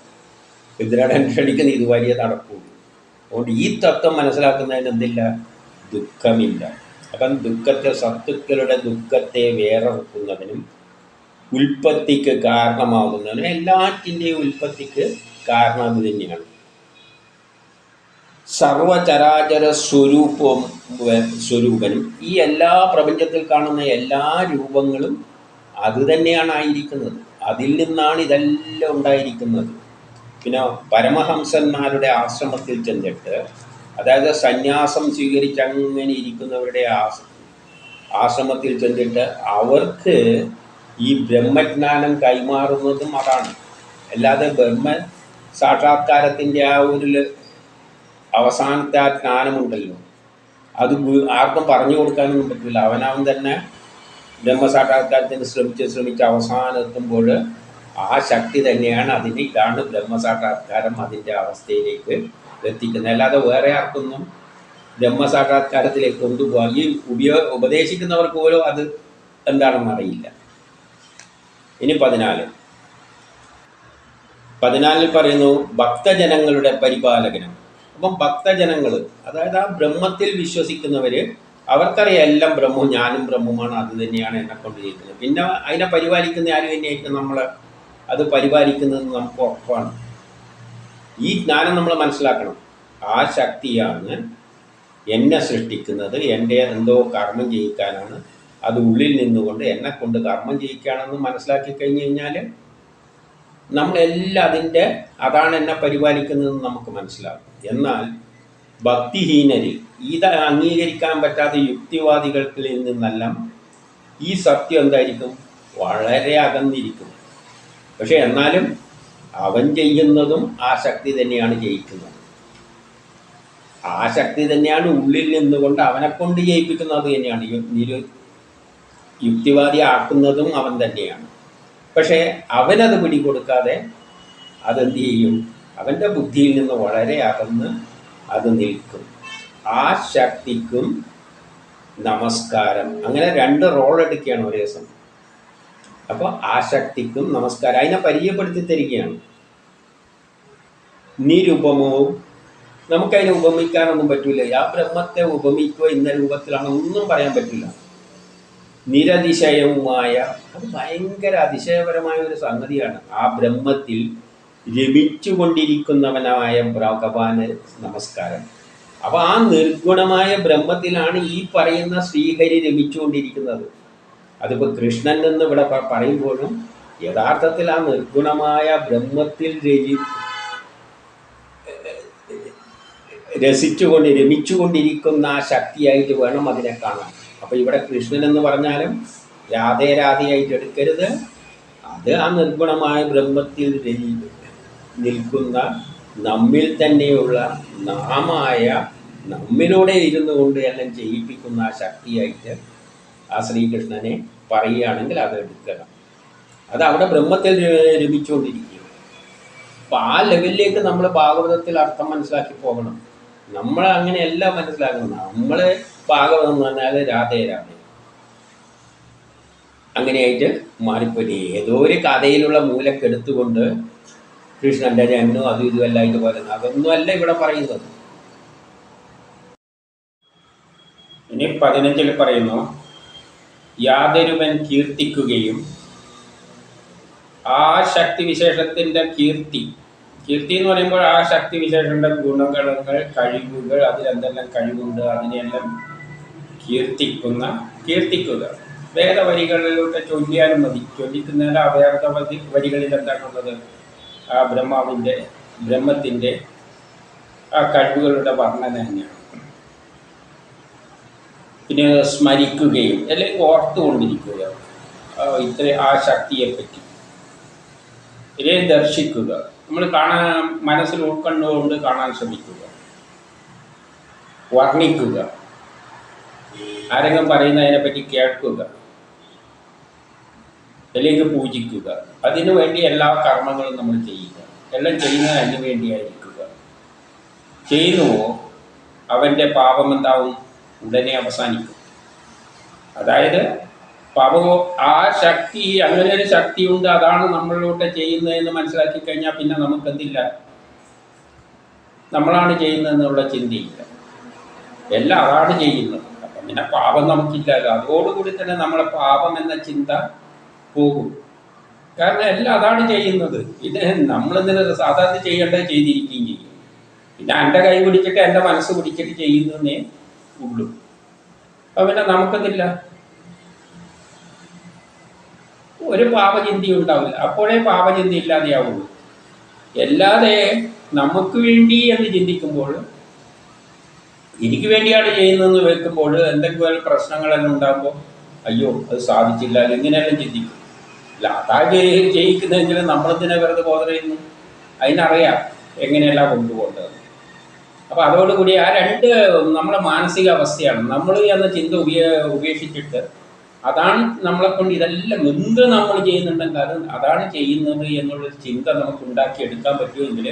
എന്തിനാ ടെൻഷൻ അടിക്കുന്നത്? ഇത് വലിയ നടക്കുള്ളൂ. അതുകൊണ്ട് ഈ തത്വം മനസ്സിലാക്കുന്നതിന് എന്തില്ല? ദുഃഖമില്ല. അപ്പം സത്തുക്കളുടെ ദുഃഖത്തെ വേറെറുക്കുന്നതിനും ഉൽപ്പത്തിക്ക് കാരണമാകുന്നതിനും, എല്ലാറ്റിൻ്റെയും ഉൽപ്പത്തിക്ക് കാരണം അത് തന്നെയാണ്. സർവചരാചര സ്വരൂപനും ഈ എല്ലാ പ്രപഞ്ചത്തിൽ കാണുന്ന എല്ലാ രൂപങ്ങളും അത് തന്നെയാണ് ആയിരിക്കുന്നത്. അതിൽ നിന്നാണ് ഇതെല്ലാം ഉണ്ടായിരിക്കുന്നത്. പിന്നെ പരമഹംസന്മാരുടെ ആശ്രമത്തിൽ ചെന്നിട്ട്, അതായത് സന്യാസം സ്വീകരിച്ച് അങ്ങനെ ഇരിക്കുന്നവരുടെ ആശ്രമത്തിൽ ചെന്നിട്ട് അവർക്ക് ഈ ബ്രഹ്മജ്ഞാനം കൈമാറുന്നതും അതാണ്. അല്ലാതെ ബ്രഹ്മ സാക്ഷാത്കാരത്തിൻ്റെ ആ ഒരു അവസാനത്തെ ആ ജ്ഞാനമുണ്ടല്ലോ, അത് ആർക്കും പറഞ്ഞു കൊടുക്കാനൊന്നും പറ്റില്ല. അവനവൻ തന്നെ ബ്രഹ്മസാക്ഷാത്കാരത്തിന് ശ്രമിച്ച് അവസാനം എത്തുമ്പോൾ ആ ശക്തി തന്നെയാണ് അതിന്. ഇതാണ് ബ്രഹ്മസാക്ഷാത്കാരം അതിൻ്റെ അവസ്ഥയിലേക്ക് എത്തിക്കുന്നത്. അല്ലാതെ വേറെ ആർക്കൊന്നും ബ്രഹ്മസാക്ഷാത്കാരത്തിലേക്ക് കൊണ്ടുപോകാൻ ഈ ഉപദേശിക്കുന്നവർക്ക് പോലും അത് എന്താണെന്ന് അറിയില്ല. ഇനി 14 പറയുന്നു ഭക്തജനങ്ങളുടെ പരിപാലകനും. അപ്പം ഭക്തജനങ്ങൾ, അതായത് ആ ബ്രഹ്മത്തിൽ വിശ്വസിക്കുന്നവർ, അവർക്കറിയാം എല്ലാം ബ്രഹ്മവും, ഞാനും ബ്രഹ്മമാണ്, അത് തന്നെയാണ് എന്നെ കൊണ്ട് ചെയ്യുന്നത്. പിന്നെ അതിനെ പരിപാലിക്കുന്ന ആരും തന്നെയായിരിക്കും നമ്മൾ അത് പരിപാലിക്കുന്നത് നമുക്ക് ഉറപ്പാണ്. ഈ ജ്ഞാനം നമ്മൾ മനസ്സിലാക്കണം. ആ ശക്തിയാണ് എന്നെ സൃഷ്ടിക്കുന്നത്, എൻ്റെ എന്തോ കർമ്മം ചെയ്യിക്കാനാണ്, അത് ഉള്ളിൽ നിന്നുകൊണ്ട് എന്നെ കൊണ്ട് കർമ്മം ചെയ്യിക്കുകയാണെന്ന് മനസ്സിലാക്കി കഴിഞ്ഞ് കഴിഞ്ഞാൽ നമ്മളെല്ലാം അതാണ് എന്നെ പരിപാലിക്കുന്നതെന്ന് നമുക്ക് മനസ്സിലാകും. എന്നാൽ ഭക്തിഹീനരിൽ, ഇത് അംഗീകരിക്കാൻ പറ്റാത്ത യുക്തിവാദികളിൽ നിന്നെല്ലാം ഈ സത്യം എന്തായിരിക്കും? വളരെ അകന്നിരിക്കും. പക്ഷെ എന്നാലും അവൻ ചെയ്യുന്നതും ആ ശക്തി തന്നെയാണ് ജയിക്കുന്നത്. ആ ശക്തി തന്നെയാണ് ഉള്ളിൽ നിന്നുകൊണ്ട് അവനെ കൊണ്ട് ജയിപ്പിക്കുന്നത് തന്നെയാണ്. യുക്തിവാദി ആക്കുന്നതും അവൻ തന്നെയാണ്. പക്ഷേ അവനത് പിടികൊടുക്കാതെ അതെന്ത് ചെയ്യും? അവൻ്റെ ബുദ്ധിയിൽ നിന്ന് വളരെ അകന്ന് അത് നിൽക്കും. ആ ശക്തിക്കും നമസ്കാരം. അങ്ങനെ 2 റോൾ എടുക്കുകയാണ് ഒരേ സമയം. അപ്പോൾ ആ ശക്തിക്കും നമസ്കാരം, അതിനെ പരിചയപ്പെടുത്തി തരികയാണ്. നിരുപമവും, നമുക്കതിനെ ഉപമിക്കാനൊന്നും പറ്റില്ല. ആ ബ്രഹ്മത്തെ ഉപമിക്കുക ഇന്ന രൂപത്തിലാണ് ഒന്നും പറയാൻ പറ്റില്ല. നിരതിശയവുമായ, അത് ഭയങ്കര അതിശയപരമായ ഒരു സംഗതിയാണ്. ആ ബ്രഹ്മത്തിൽ രമിച്ചു കൊണ്ടിരിക്കുന്നവനായ ഭഗവാന് നമസ്കാരം. അപ്പോൾ ആ നിർഗുണമായ ബ്രഹ്മത്തിലാണ് ഈ പറയുന്ന ശ്രീഹരി രമിച്ചുകൊണ്ടിരിക്കുന്നത്. അതിപ്പോൾ കൃഷ്ണൻ എന്ന് ഇവിടെ പറയുമ്പോഴും യഥാർത്ഥത്തിൽ ആ നിർഗുണമായ ബ്രഹ്മത്തിൽ രമിച്ചുകൊണ്ടിരിക്കുന്ന ആ ശക്തിയായിട്ട് വേണം അതിനെ കാണാൻ. അപ്പോൾ ഇവിടെ കൃഷ്ണൻ എന്ന് പറഞ്ഞാലും രാധേരാധയായിട്ട് എടുക്കരുത്. അത് ആ നിർഗുണമായ ബ്രഹ്മത്തിൽ നിൽക്കുന്ന നമ്മിൽ തന്നെയുള്ള നാമായ, നമ്മിലൂടെ ഇരുന്നു കൊണ്ട് എല്ലാം ചെയ്യിപ്പിക്കുന്ന ആ ശക്തിയായിട്ട് ആ ശ്രീകൃഷ്ണനെ പറയുകയാണെങ്കിൽ അത് എടുക്കണം. അത് അവിടെ ബ്രഹ്മത്തിൽ രമിച്ചുകൊണ്ടിരിക്കുക. അപ്പം ആ ലെവലിലേക്ക് നമ്മൾ ഭാഗവതത്തിൽ അർത്ഥം മനസ്സിലാക്കി പോകണം. നമ്മൾ അങ്ങനെയല്ല മനസ്സിലാക്കണം. നമ്മൾ ഭാഗവതം എന്ന് പറഞ്ഞാൽ രാധേ രാധേ അങ്ങനെയായിട്ട് മാറിപ്പോയി. ഏതോ ഒരു കഥയിലുള്ള മൂലക്കെടുത്തുകൊണ്ട് കൃഷ്ണൻ്റെ ജന്മം അതും ഇതുമല്ലായിട്ട് പറയുന്നത്, അതൊന്നുമല്ല ഇവിടെ പറയുന്നത്. ഇനി 15 പറയുന്നു, യാതൊരുവൻ കീർത്തിക്കുകയും ആ ശക്തി വിശേഷത്തിൻ്റെ കീർത്തി എന്ന് പറയുമ്പോൾ ആ ശക്തി വിശേഷങ്ങളുടെ ഗുണഗണങ്ങൾ, കഴിവുകൾ, അതിലെന്തെല്ലാം കഴിവുണ്ട് അതിനെല്ലാം കീർത്തിക്കുക. വേദവരികളിലൂടെ ചൊല്ലിയാലും മതി. ചൊല്ലിക്കുന്നതിൽ ആ വരികളിൽ എന്താണുള്ളത്? ആ ബ്രഹ്മത്തിൻ്റെ ആ കഴിവുകളുടെ വർണ്ണന തന്നെയാണ്. പിന്നെ സ്മരിക്കുകയും അല്ലെങ്കിൽ ഓർത്തുകൊണ്ടിരിക്കുക ആ ശക്തിയെപ്പറ്റി. ഇതിനെ ദർശിക്കുക, നമ്മൾ മനസ്സിൽ ഉൾക്കൊണ്ടുകൊണ്ട് കാണാൻ ശ്രമിക്കുക. വർണ്ണിക്കുക, ആരെങ്കിലും പറയുന്നതിനെപ്പറ്റി കേൾക്കുക, അല്ലെങ്കിൽ പൂജിക്കുക. അതിനു വേണ്ടി എല്ലാ കർമ്മങ്ങളും നമ്മൾ ചെയ്യുക. എല്ലാം ചെയ്യുന്നത് അതിനു വേണ്ടിയായിരിക്കുക. ചെയ്യുന്നുവോ അവൻ്റെ പാപം എന്താവും? ഉടനെ അവസാനിക്കും. അതായത് പാപമോ ആ ശക്തി, അങ്ങനെ ഒരു ശക്തിയുണ്ട്, അതാണ് നമ്മളിലൂടെ ചെയ്യുന്നതെന്ന് മനസ്സിലാക്കി കഴിഞ്ഞാൽ പിന്നെ നമുക്കെന്തില്ല, നമ്മളാണ് ചെയ്യുന്നതെന്നുള്ള ചിന്തയില്ല. എല്ലാം അതാണ് ചെയ്യുന്നത്. അപ്പം പിന്നെ പാപം നമുക്കില്ലല്ലോ. അതോടുകൂടി തന്നെ നമ്മളെ പാപം എന്ന ചിന്ത പോകും. കാരണം എല്ലാം അതാണ് ചെയ്യുന്നത്. ഇത് നമ്മളെന്തിനാ സാധാരണ ചെയ്യേണ്ടത് ചെയ്തിരിക്കുകയും ചെയ്യും. പിന്നെ എൻ്റെ കൈ പിടിച്ചിട്ട് എൻ്റെ മനസ്സ് പിടിച്ചിട്ട് ചെയ്യുന്നതേ ഉള്ളൂ. അപ്പം പിന്നെ നമുക്കെന്തില്ല, ഒരു പാപചിന്തി ഉണ്ടാവില്ല. അപ്പോഴേ പാപചിന്തി ഇല്ലാതെയാവുള്ളൂ. അല്ലാതെ നമുക്ക് വേണ്ടി എന്ന് ചിന്തിക്കുമ്പോൾ, എനിക്ക് വേണ്ടിയാണ് ചെയ്യുന്നതെന്ന് വെക്കുമ്പോൾ എന്തെങ്കിലും പ്രശ്നങ്ങളെല്ലാം ഉണ്ടാകുമ്പോൾ അയ്യോ അത് സാധിച്ചില്ല ഇങ്ങനെയെല്ലാം ചിന്തിക്കും. അല്ല, അതാ ജയിക്കുന്നതെങ്കിലും നമ്മളെന്തിനെ വെറുതെ ബോധറിയുന്നു? അതിനറിയാം എങ്ങനെയെല്ലാം കൊണ്ടുപോകേണ്ടത്. അപ്പോൾ അതോടുകൂടി ആ 2 നമ്മളെ മാനസിക അവസ്ഥയാണ്. നമ്മൾ എന്ന ചിന്ത ഉപേക്ഷിച്ചിട്ട് അതാണ് നമ്മളെ കൊണ്ട് ഇതെല്ലാം എന്ത് നമ്മൾ ചെയ്യുന്നുണ്ടെങ്കിൽ അതാണ് ചെയ്യുന്നത് എന്നുള്ളൊരു ചിന്ത നമുക്ക് ഉണ്ടാക്കിയെടുക്കാൻ പറ്റുമെങ്കിൽ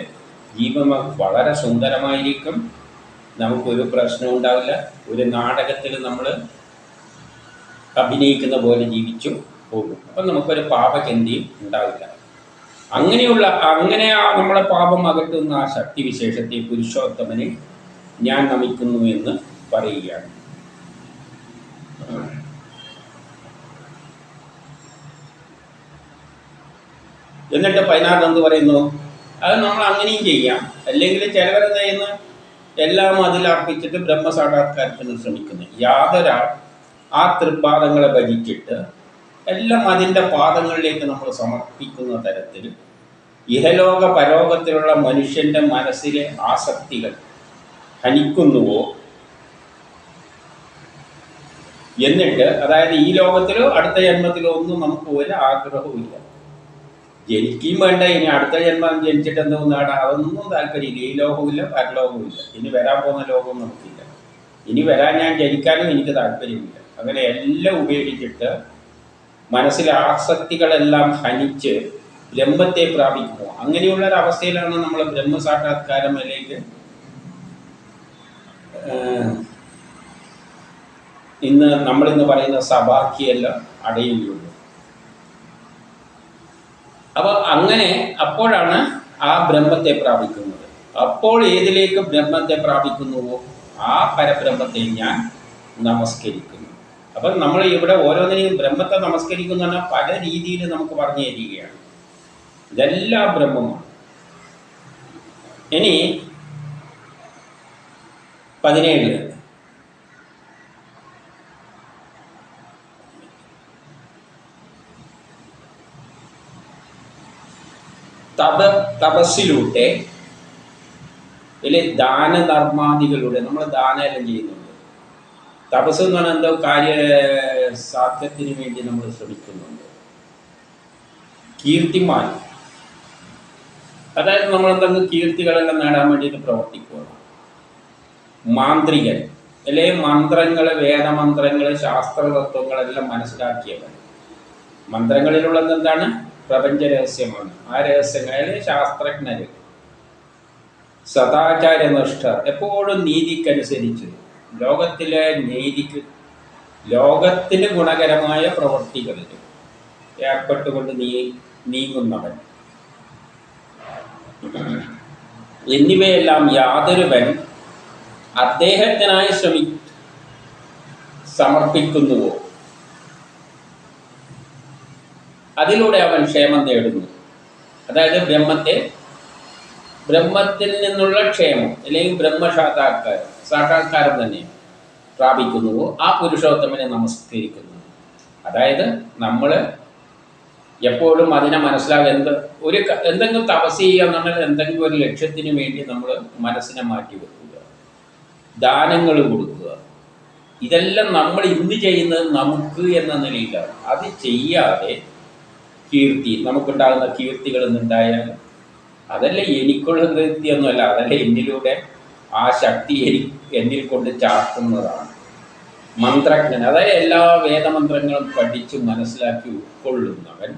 ജീവിതം വളരെ സുന്ദരമായിരിക്കും. നമുക്കൊരു പ്രശ്നവും ഉണ്ടാവില്ല. ഒരു നാടകത്തിൽ നമ്മൾ അഭിനയിക്കുന്ന പോലെ ജീവിച്ചു പോകും. അപ്പം നമുക്കൊരു പാപചിന്തയും ഉണ്ടാവില്ല. അങ്ങനെ നമ്മളെ പാപം അകറ്റുന്ന ആ ശക്തിവിശേഷത്തെ പുരുഷോത്തമനെ ഞാൻ നമിക്കുന്നു എന്ന് പറയുകയാണ്. എന്നിട്ട് 16 എന്ത് പറയുന്നു? അത് നമ്മൾ അങ്ങനെയും ചെയ്യാം. അല്ലെങ്കിൽ ചിലവരെന്ത് ചെയ്യുന്ന എല്ലാം അതിലർപ്പിച്ചിട്ട് ബ്രഹ്മസാക്ഷാത്കാരത്തിന് ശ്രമിക്കുന്നു. യാതൊരാൾ ആ തൃപാദങ്ങളെ ഭജിച്ചിട്ട് എല്ലാം അതിൻ്റെ പാദങ്ങളിലേക്ക് നമ്മൾ സമർപ്പിക്കുന്ന തരത്തിൽ ഇഹലോക പരോഗത്തിലുള്ള മനുഷ്യൻ്റെ മനസ്സിലെ ആസക്തികൾ ഹനിക്കുന്നുവോ, എന്നിട്ട് അതായത് ഈ ലോകത്തിലോ അടുത്ത ജന്മത്തിലോ ഒന്നും നമുക്ക് ഒരു ആഗ്രഹവും ഇല്ല, ജനിക്കുകയും വേണ്ട, ഇനി അടുത്ത ജന്മം ജനിച്ചിട്ട് എന്തോ നേടാം, അതൊന്നും താല്പര്യമില്ല. ഈ ലോകവുമില്ല, പരലോകവുമില്ല, ഇനി വരാൻ പോകുന്ന ലോകവും നമുക്കില്ല. ഇനി വരാൻ ഞാൻ ജനിക്കാനും എനിക്ക് താല്പര്യമില്ല. അങ്ങനെ എല്ലാം ഉപേക്ഷിച്ചിട്ട് മനസ്സിലെ ആസക്തികളെല്ലാം ഹനിച്ച് ബ്രഹ്മത്തെ പ്രാപിക്കുമോ? അങ്ങനെയുള്ളൊരവസ്ഥയിലാണ് നമ്മൾ ബ്രഹ്മസാക്ഷാത്കാരത്തിലേക്ക് നമ്മളിന്ന് പറയുന്ന സഭാക്കിയെല്ലാം അടയുകയുള്ളൂ. അപ്പോൾ അപ്പോഴാണ് ആ ബ്രഹ്മത്തെ പ്രാപിക്കുന്നത്. അപ്പോൾ ഏതിലേക്ക് ബ്രഹ്മത്തെ പ്രാപിക്കുന്നുവോ ആ പരബ്രഹ്മത്തെ ഞാൻ നമസ്കരിക്കുന്നു. അപ്പം നമ്മൾ ഇവിടെ ഓരോന്നിനെയും ബ്രഹ്മത്തെ നമസ്കരിക്കുന്ന പറഞ്ഞാൽ പല രീതിയിൽ നമുക്ക് പറഞ്ഞു തരികയാണ്. ഇതെല്ലാം ബ്രഹ്മമാണ്. ഇനി 17 തപസ്സിലൂടെ അല്ലെങ്കിൽ ദാനധർമാദികളിലൂടെ നമ്മൾ ദാനമെല്ലാം ചെയ്യുന്നുണ്ട്. തപസ് എന്ന് പറഞ്ഞാൽ എന്തോ സാധ്യത്തിന് വേണ്ടി നമ്മൾ ശ്രമിക്കുന്നുണ്ട്. കീർത്തിമാൻ, അതായത് നമ്മൾ എന്തെങ്കിലും കീർത്തികളെല്ലാം നേടാൻ വേണ്ടിയിട്ട് പ്രവർത്തിക്കുക. മാന്ത്രികൻ അല്ലെങ്കിൽ മന്ത്രങ്ങൾ, വേദമന്ത്രങ്ങൾ, ശാസ്ത്രതത്വങ്ങളെല്ലാം മനസ്സിലാക്കിയവൻ. മന്ത്രങ്ങളിലുള്ളത് എന്താണ്? പ്രപഞ്ച രഹസ്യമാണ്. ആ രഹസ്യങ്ങൾ അല്ലെങ്കിൽ ശാസ്ത്രജ്ഞർ, സദാചാരനിഷ്ഠർ, എപ്പോഴും നീതിക്കനുസരിച്ച് ലോകത്തിന് ഗുണകരമായ പ്രവൃത്തികളിൽ ഏർപ്പെട്ടുകൊണ്ട് നീങ്ങുന്നവൻ എന്നിവയെല്ലാം യാതൊരുവൻ അദ്ദേഹത്തിനായി സമർപ്പിക്കുന്നുവോ അതിലൂടെ അവൻ ക്ഷേമം നേടുന്നു. അതായത് ബ്രഹ്മത്തിൽ നിന്നുള്ള ക്ഷേമം അല്ലെങ്കിൽ സാക്ഷാത്കാരം തന്നെ പ്രാപിക്കുന്നുവോ ആ പുരുഷോത്തമനെ നമസ്കരിക്കുന്നു. അതായത് നമ്മൾ എപ്പോഴും അതിനെ എന്തെങ്കിലും തപസ് ചെയ്യുക എന്നുണ്ടെങ്കിൽ എന്തെങ്കിലും ഒരു ലക്ഷ്യത്തിന് വേണ്ടി നമ്മൾ മനസ്സിനെ മാറ്റി വെക്കുക, ദാനങ്ങൾ കൊടുക്കുക. ഇതെല്ലാം നമ്മൾ ഇന്ന് ചെയ്യുന്നത് നമുക്ക് എന്ന നിലയിലാണ്. അത് ചെയ്യാതെ നമുക്കുണ്ടാകുന്ന കീർത്തികൾ എന്നുണ്ടായാൽ അതല്ല എനിക്കുള്ള കീർത്തിയൊന്നുമല്ല, അതല്ല എന്നിലൂടെ ആ ശക്തി എന്നിൽ കൊണ്ട് ചാർത്തുന്നതാണ്. മന്ത്രജ്ഞൻ, അതായത് എല്ലാ വേദമന്ത്രങ്ങളും പഠിച്ച് മനസ്സിലാക്കി ഉൾക്കൊള്ളുന്നവൻ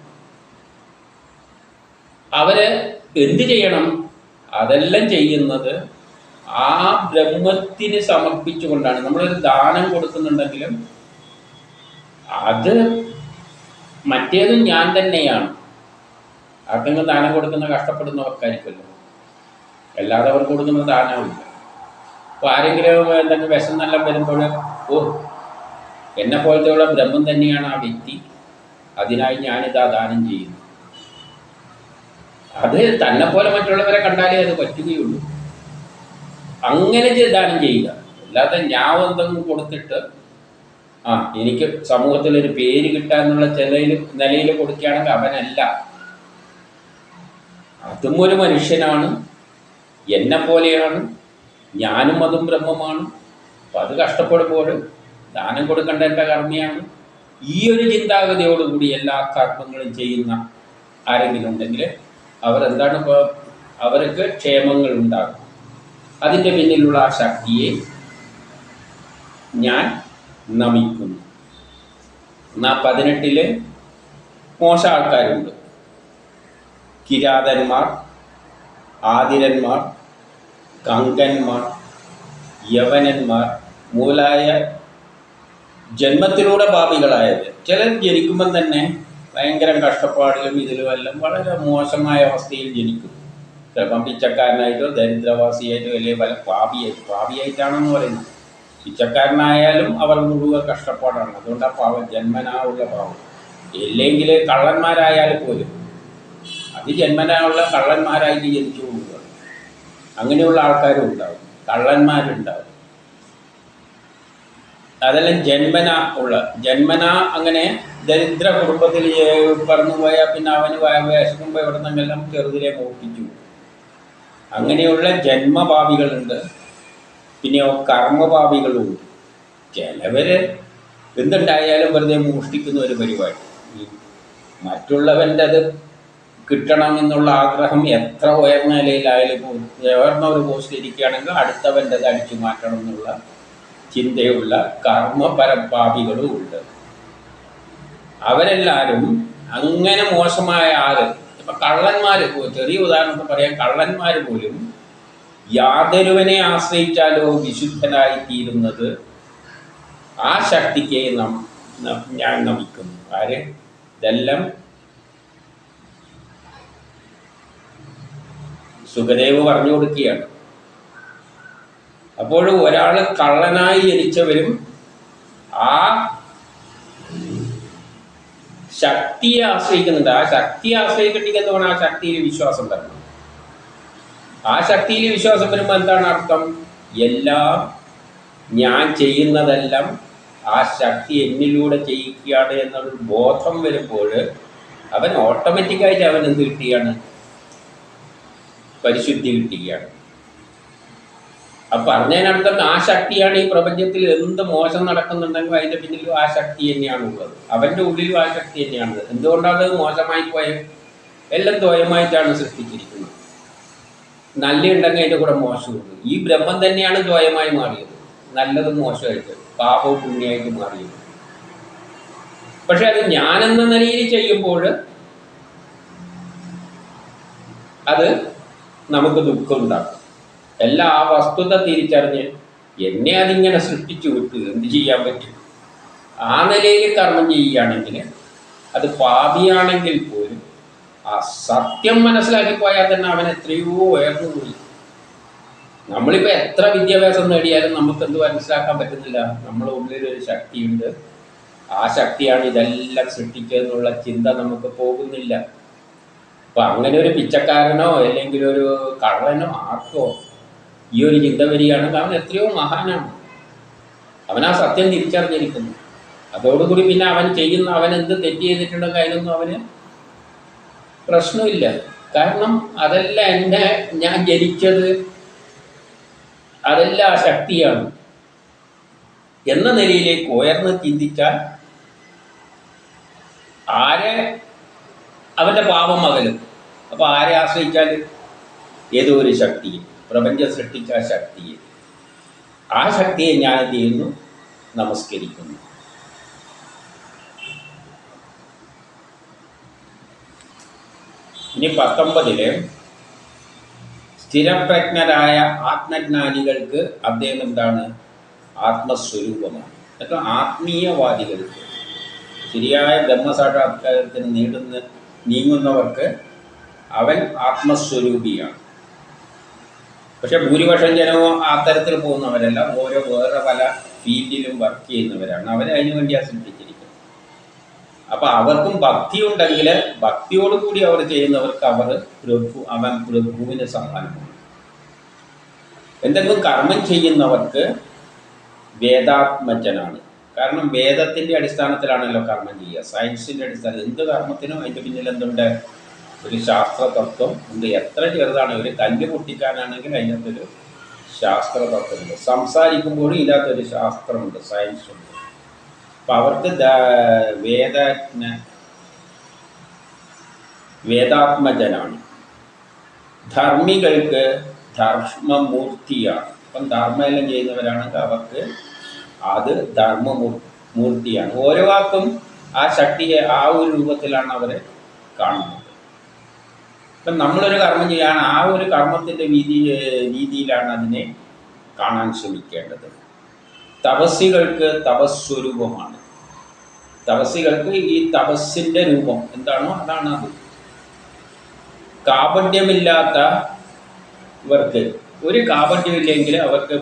അവര് എന്ത് ചെയ്യണം? അതെല്ലാം ചെയ്യുന്നത് ആ ബ്രഹ്മത്തിന് സമർപ്പിച്ചുകൊണ്ടാണ്. നമ്മളൊരു ദാനം കൊടുക്കുന്നുണ്ടെങ്കിലും അത് മറ്റേതും ഞാൻ തന്നെയാണ്. ആർക്കെങ്കിലും ദാനം കൊടുക്കുന്ന കഷ്ടപ്പെടുന്നവർക്കായിരിക്കുമല്ലോ, അല്ലാതെ അവർ കൊടുക്കുന്ന ദാനമില്ല. അപ്പോൾ ആരെങ്കിലും എന്തെങ്കിലും വിശന്നെല്ലാം വരുമ്പോൾ എന്നെ പോലത്തെയുള്ള ബ്രഹ്മം തന്നെയാണ് ആ വ്യക്തി, അതിനായി ഞാനിതാ ദാനം ചെയ്യുന്നു. അത് തന്നെ പോലെ മറ്റുള്ളവരെ കണ്ടാലേ അത് പറ്റുകയുള്ളൂ. അങ്ങനെ ദാനം ചെയ്യുക, അല്ലാതെ ഞാൻ എന്തെങ്കിലും കൊടുത്തിട്ട് എനിക്ക് സമൂഹത്തിലൊരു പേര് കിട്ടാന്നുള്ള നിലയിൽ കൊടുക്കുകയാണെങ്കിൽ അവനല്ല, അതും ഒരു മനുഷ്യനാണ്, എന്നെ പോലെയാണ്, ഞാനും അതും ബ്രഹ്മമാണ്. അപ്പം അത് കഷ്ടപ്പെടുമ്പോൾ ദാനം കൊടുക്കേണ്ട എൻ്റെ കർമ്മയാണ്. ഈ ഒരു ചിന്താഗതിയോടുകൂടി എല്ലാ കർമ്മങ്ങളും ചെയ്യുന്ന ആരെങ്കിലും ഉണ്ടെങ്കിൽ അവർക്ക് ക്ഷേമങ്ങൾ ഉണ്ടാകും. അതിൻ്റെ പിന്നിലുള്ള ആ ശക്തിയെ ഞാൻ നമിക്കുന്നു. എന്നാൽ 18 മോശ ആൾക്കാരുണ്ട്. കിരാതന്മാർ, ആതിരന്മാർ, കങ്കന്മാർ, യവനന്മാർ മൂലായ ജന്മത്തിലൂടെ പാപികളായത്. ചിലർ ജനിക്കുമ്പം തന്നെ ഭയങ്കര കഷ്ടപ്പാടിലും ഇതിലുമെല്ലാം വളരെ മോശമായ അവസ്ഥയിൽ ജനിക്കും. ചിലപ്പം പിച്ചക്കാരനായിട്ടോ ദരിദ്രവാസിയായിട്ടോ അല്ലെങ്കിൽ പല പാപിയായിട്ടാണെന്ന് പറയുന്നത്. പിച്ചക്കാരനായാലും അവർ മുഴുവൻ കഷ്ടപ്പാടാണ്. അതുകൊണ്ടാണ് പാവം, ജന്മനാ ഉള്ള പാവം. ഇല്ലെങ്കിൽ കള്ളന്മാരായാൽ പോലും അത് ജന്മനാ ഉള്ള കള്ളന്മാരായിട്ട് ജനിച്ചു പോവുക. അങ്ങനെയുള്ള ആൾക്കാരും ഉണ്ടാവും, കള്ളന്മാരുണ്ടാവും. അതെല്ലാം ജന്മന അങ്ങനെ ദരിദ്ര കുടുംബത്തിൽ പറന്നു പോയാൽ പിന്നെ അവന് വിശക്കുമ്പോൾ എവിടെ നിന്നെല്ലാം ചെറുതിലെ മോഷ്ടിച്ചു. അങ്ങനെയുള്ള ജന്മപാപികളുണ്ട്. പിന്നെ കർമ്മപാപികളുണ്ട്. ചിലവര് എന്തുണ്ടായാലും വെറുതെ മോഷ്ടിക്കുന്ന ഒരു പരിപാടി. മറ്റുള്ളവൻ്റെ അത് കിട്ടണം എന്നുള്ള ആഗ്രഹം എത്ര ഉയർന്ന നിലയിലായാലും ഉയർന്ന ഒരു പോസ്റ്റ് ഇരിക്കുകയാണെങ്കിൽ അടുത്തവൻ്റെ അത് അടിച്ചു മാറ്റണം എന്നുള്ള ചിന്തയുള്ള കർമ്മപരപാപികളും ഉണ്ട്. അവരെല്ലാവരും അങ്ങനെ മോശമായ ആള്. ഇപ്പം കള്ളന്മാർ, ചെറിയ ഉദാഹരണത്തിന് പറയാം, കള്ളന്മാർ പോലും യാതൊരുവനെ ആശ്രയിച്ചാലോ വിശുദ്ധനായി തീരുന്നത് ആ ശക്തിക്ക് ഞാൻ നമിക്കുന്നു. ഇതെല്ലാം സുഖദേവ് പറഞ്ഞു കൊടുക്കുകയാണ്. അപ്പോൾ ഒരാൾ കള്ളനായി ജനിച്ചവരും ആ ശക്തിയെ ആശ്രയിക്കുന്നുണ്ട്. ആ ശക്തിയെ ആശ്രയിക്കണ്ടെന്ന് പറഞ്ഞാൽ ആ ശക്തിയിൽ വിശ്വാസം വരണം. ആ ശക്തിയിൽ വിശ്വാസം വരുമ്പോൾ എന്താണ് അർത്ഥം? എല്ലാം ഞാൻ ചെയ്യുന്നതെല്ലാം ആ ശക്തി എന്നിലൂടെ ചെയ്യിക്കുകയാണ് എന്നൊരു ബോധം വരുമ്പോൾ അവൻ ഓട്ടോമാറ്റിക്കായിട്ട് അവൻ എന്ത് കിട്ടുകയാണ്? പരിശുദ്ധി കിട്ടുകയാണ്. അപ്പം പറഞ്ഞതിനർത്ഥം ആ ശക്തിയാണ് ഈ പ്രപഞ്ചത്തിൽ എന്ത് മോശം നടക്കുന്നുണ്ടെങ്കിൽ അതിൻ്റെ പിന്നിലും ആ ശക്തി തന്നെയാണ് ഉള്ളത്. അവൻ്റെ ഉള്ളിലും ആ ശക്തി തന്നെയാണ്. എന്തുകൊണ്ടാണ് അത് മോശമായി പോയത്? എല്ലാം ദ്വയമായിട്ടാണ് സൃഷ്ടിച്ചിരിക്കുന്നത്. നല്ല ഉണ്ടെങ്കിൽ അതിൻ്റെ കൂടെ മോശമുണ്ട്. ഈ ബ്രഹ്മം തന്നെയാണ് ദ്വയമായി മാറിയത്, നല്ലതും മോശമായിട്ട്, പാപവും പുണ്യമായിട്ട് മാറിയത്. പക്ഷെ അത് ഞാനെന്ന നിലയിൽ ചെയ്യുമ്പോൾ അത് നമുക്ക് ദുഃഖം ഉണ്ടാക്കും. എല്ലാം ആ വസ്തുത തിരിച്ചറിഞ്ഞ് എന്നെ അതിങ്ങനെ സൃഷ്ടിച്ചു വിട്ട് എന്ത് ചെയ്യാൻ പറ്റും? ആ നിലയിൽ കർമ്മം ചെയ്യുകയാണെങ്കിൽ അത് പാപിയാണെങ്കിൽ പോലും ആ സത്യം മനസ്സിലാക്കി പോയാൽ തന്നെ അവൻ എത്രയോ ഉയർന്നു പോയി. നമ്മളിപ്പോൾ എത്ര വിദ്യാഭ്യാസം നേടിയാലും നമുക്കെന്ത് മനസ്സിലാക്കാൻ പറ്റുന്നില്ല? നമ്മുടെ ഉള്ളിലൊരു ശക്തിയുണ്ട്, ആ ശക്തിയാണ് ഇതെല്ലാം സൃഷ്ടിക്കുക എന്നുള്ള ചിന്ത നമുക്ക് പോകുന്നില്ല. അപ്പം അങ്ങനെ ഒരു പിച്ചക്കാരനോ അല്ലെങ്കിൽ ഒരു കള്ളനോ ആർക്കോ ഈ ഒരു ചിന്ത വരികയാണെങ്കിൽ അവൻ എത്രയോ മഹാനാണ്. അവൻ ആ സത്യം തിരിച്ചറിഞ്ഞിരിക്കുന്നു. അതോടുകൂടി പിന്നെ അവൻ എന്ത് തെറ്റ് ചെയ്തിട്ടുണ്ടെങ്കിൽ അതിനൊന്നും അവന് പ്രശ്നമില്ല. കാരണം അതെല്ലാം ഞാൻ ജനിച്ചത് അതെല്ലാം ആ ശക്തിയാണ് എന്ന നിലയിലേക്ക് ഉയർന്ന് ചിന്തിച്ചാൽ അവൻ്റെ പാപം അകലും. അപ്പോൾ ആരെ ആശ്രയിച്ചാൽ? ഏതോ ഒരു ശക്തിയെ, പ്രപഞ്ചം സൃഷ്ടിച്ച ശക്തിയെ, ആ ശക്തിയെ ഞാൻ എന്ത് ചെയ്യുന്നു? നമസ്കരിക്കുന്നു. ഇനി 19 സ്ഥിരപ്രജ്ഞരായ ആത്മജ്ഞാനികൾക്ക് അദ്ദേഹം എന്താണ്? ആത്മസ്വരൂപമാണ്. അതൊക്കെ ആത്മീയവാദികൾക്ക്, ശരിയായ ബ്രഹ്മസാക്ഷാത്കാരത്തിന് നീങ്ങുന്നവർക്ക് അവൻ ആത്മസ്വരൂപിയാണ്. പക്ഷെ ഭൂരിപക്ഷം ജനവും ആ തരത്തിൽ പോകുന്നവരല്ല. വേറെ പല ഫീൽഡിലും വർക്ക് ചെയ്യുന്നവരാണ്. അവരെ അതിനു വേണ്ടിയാണ് സൃഷ്ടിച്ചിരിക്കുന്നത്. അപ്പം അവർക്കും ഭക്തി ഉണ്ടെങ്കിൽ ഭക്തിയോടുകൂടി അവർ ചെയ്യുന്നവർക്ക് അവൻ പ്രഭുവിന് സമ്മാനമാണ്. എന്തെങ്കിലും കർമ്മം ചെയ്യുന്നവർക്ക് വേദാത്മജനാണ്. കാരണം വേദത്തിൻ്റെ അടിസ്ഥാനത്തിലാണല്ലോ കർമ്മം ചെയ്യുക, സയൻസിൻ്റെ അടിസ്ഥാനത്തിൽ. എന്ത് കർമ്മത്തിനും അതിൻ്റെ പിന്നിൽ എന്തുണ്ട്? ഒരു ശാസ്ത്രതത്വം ഉണ്ട്. എത്ര ചെറുതാണ്. ഒരു കല്ല് പൊട്ടിക്കാനാണെങ്കിൽ അതിനകത്തൊരു ശാസ്ത്രതത്വമുണ്ട്. സംസാരിക്കുമ്പോഴും ഇതിനകത്തൊരു ശാസ്ത്രമുണ്ട്, സയൻസുണ്ട്. അപ്പം അവർക്ക് വേദാത്മജനാണ്. ധർമ്മികൾക്ക് ധർമ്മമൂർത്തിയാണ്. അപ്പം ധർമ്മമെല്ലാം ചെയ്യുന്നവരാണെങ്കിൽ അവർക്ക് അത് ധർമ്മമൂർത്തിയാണ്. ഓരോ വാക്കും ആ ശക്തിയെ ആ ഒരു രൂപത്തിലാണ് അവർ കാണുന്നത്. ഇപ്പം നമ്മളൊരു കർമ്മം ചെയ്യുകയാണ്, ആ ഒരു കർമ്മത്തിൻ്റെ രീതിയിലാണ് അതിനെ കാണാൻ ശ്രമിക്കേണ്ടത്. തപസ്സികൾക്ക് തപസ്വരൂപമാണ്. തപസ്സികൾക്ക് ഈ തപസ്സിൻ്റെ രൂപം എന്താണോ അതാണ് അത്. കാപട്യമില്ലാത്തവർക്ക്, ഒരു കാപട്യമില്ലെങ്കിൽ അവർക്ക്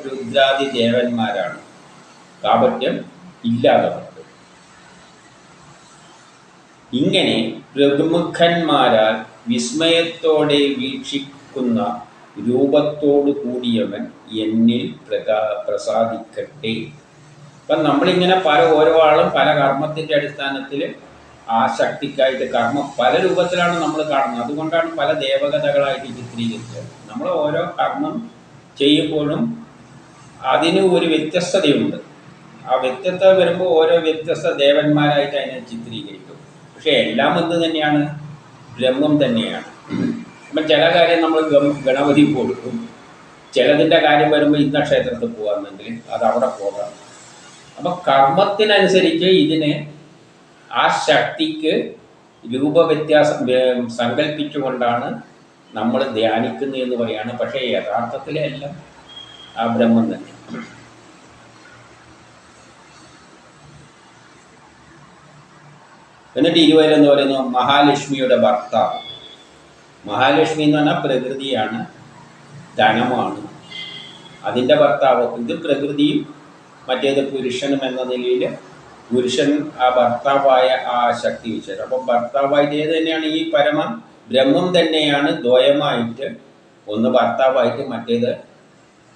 രുദ്രാദി ദേവന്മാരാണ് കാപട്യം ഇല്ലാത്തവർക്ക്. ഇങ്ങനെ പ്രമുഖന്മാരാൽ വിസ്മയത്തോടെ വീക്ഷിക്കുന്ന രൂപത്തോടു കൂടിയവൻ എന്നിൽ പ്രസാദിക്കട്ടെ. അപ്പം നമ്മളിങ്ങനെ ഓരോ ആളും പല കർമ്മത്തിൻ്റെ അടിസ്ഥാനത്തിൽ ആ ശക്തിക്കായിട്ട് കർമ്മം പല രൂപത്തിലാണ് നമ്മൾ കാണുന്നത്. അതുകൊണ്ടാണ് പല ദേവകഥകളായിട്ട് ചിത്രീകരിച്ചത്. നമ്മൾ ഓരോ കർമ്മം ചെയ്യുമ്പോഴും അതിന് ഒരു വ്യത്യസ്തതയുണ്ട്. ആ വ്യത്യസ്തത വരുമ്പോൾ ഓരോ വ്യത്യസ്ത ദേവന്മാരായിട്ട് അതിനെ ചിത്രീകരിക്കും. പക്ഷെ എല്ലാം എന്ത് തന്നെയാണ്? ബ്രഹ്മം തന്നെയാണ്. അപ്പം ചില കാര്യം നമ്മൾ ഗണപതി കൊടുക്കും, ചിലതിൻ്റെ കാര്യം വരുമ്പോൾ ഇന്ന ക്ഷേത്രത്തിൽ പോകാമെന്നെങ്കിൽ അത് അവിടെ പോകാം. അപ്പം കർമ്മത്തിനനുസരിച്ച് ഇതിന് ആ ശക്തിക്ക് രൂപവ്യത്യാസം സങ്കല്പിച്ചുകൊണ്ടാണ് നമ്മൾ ധ്യാനിക്കുന്നത് എന്ന് പറയാണ്. പക്ഷേ യഥാർത്ഥത്തിലെ എല്ലാം ആ ബ്രഹ്മം തന്നെ. എന്നിട്ട് 20 എന്ന് പറയുന്നത് മഹാലക്ഷ്മിയുടെ ഭർത്താവ്. മഹാലക്ഷ്മി എന്ന് പറഞ്ഞാൽ പ്രകൃതിയാണ്, ധനമാണ്. അതിൻ്റെ ഭർത്താവ് ഇത് പ്രകൃതിയും മറ്റേത് പുരുഷനും എന്ന നിലയിൽ പുരുഷൻ ആ ഭർത്താവായ ആ ശക്തി വിശേഷം. അപ്പം ഭർത്താവായിട്ട് ഏത് തന്നെയാണ് ഈ പരമ ബ്രഹ്മം തന്നെയാണ് ദ്വയമായിട്ട്, ഒന്ന് ഭർത്താവായിട്ട് മറ്റേത്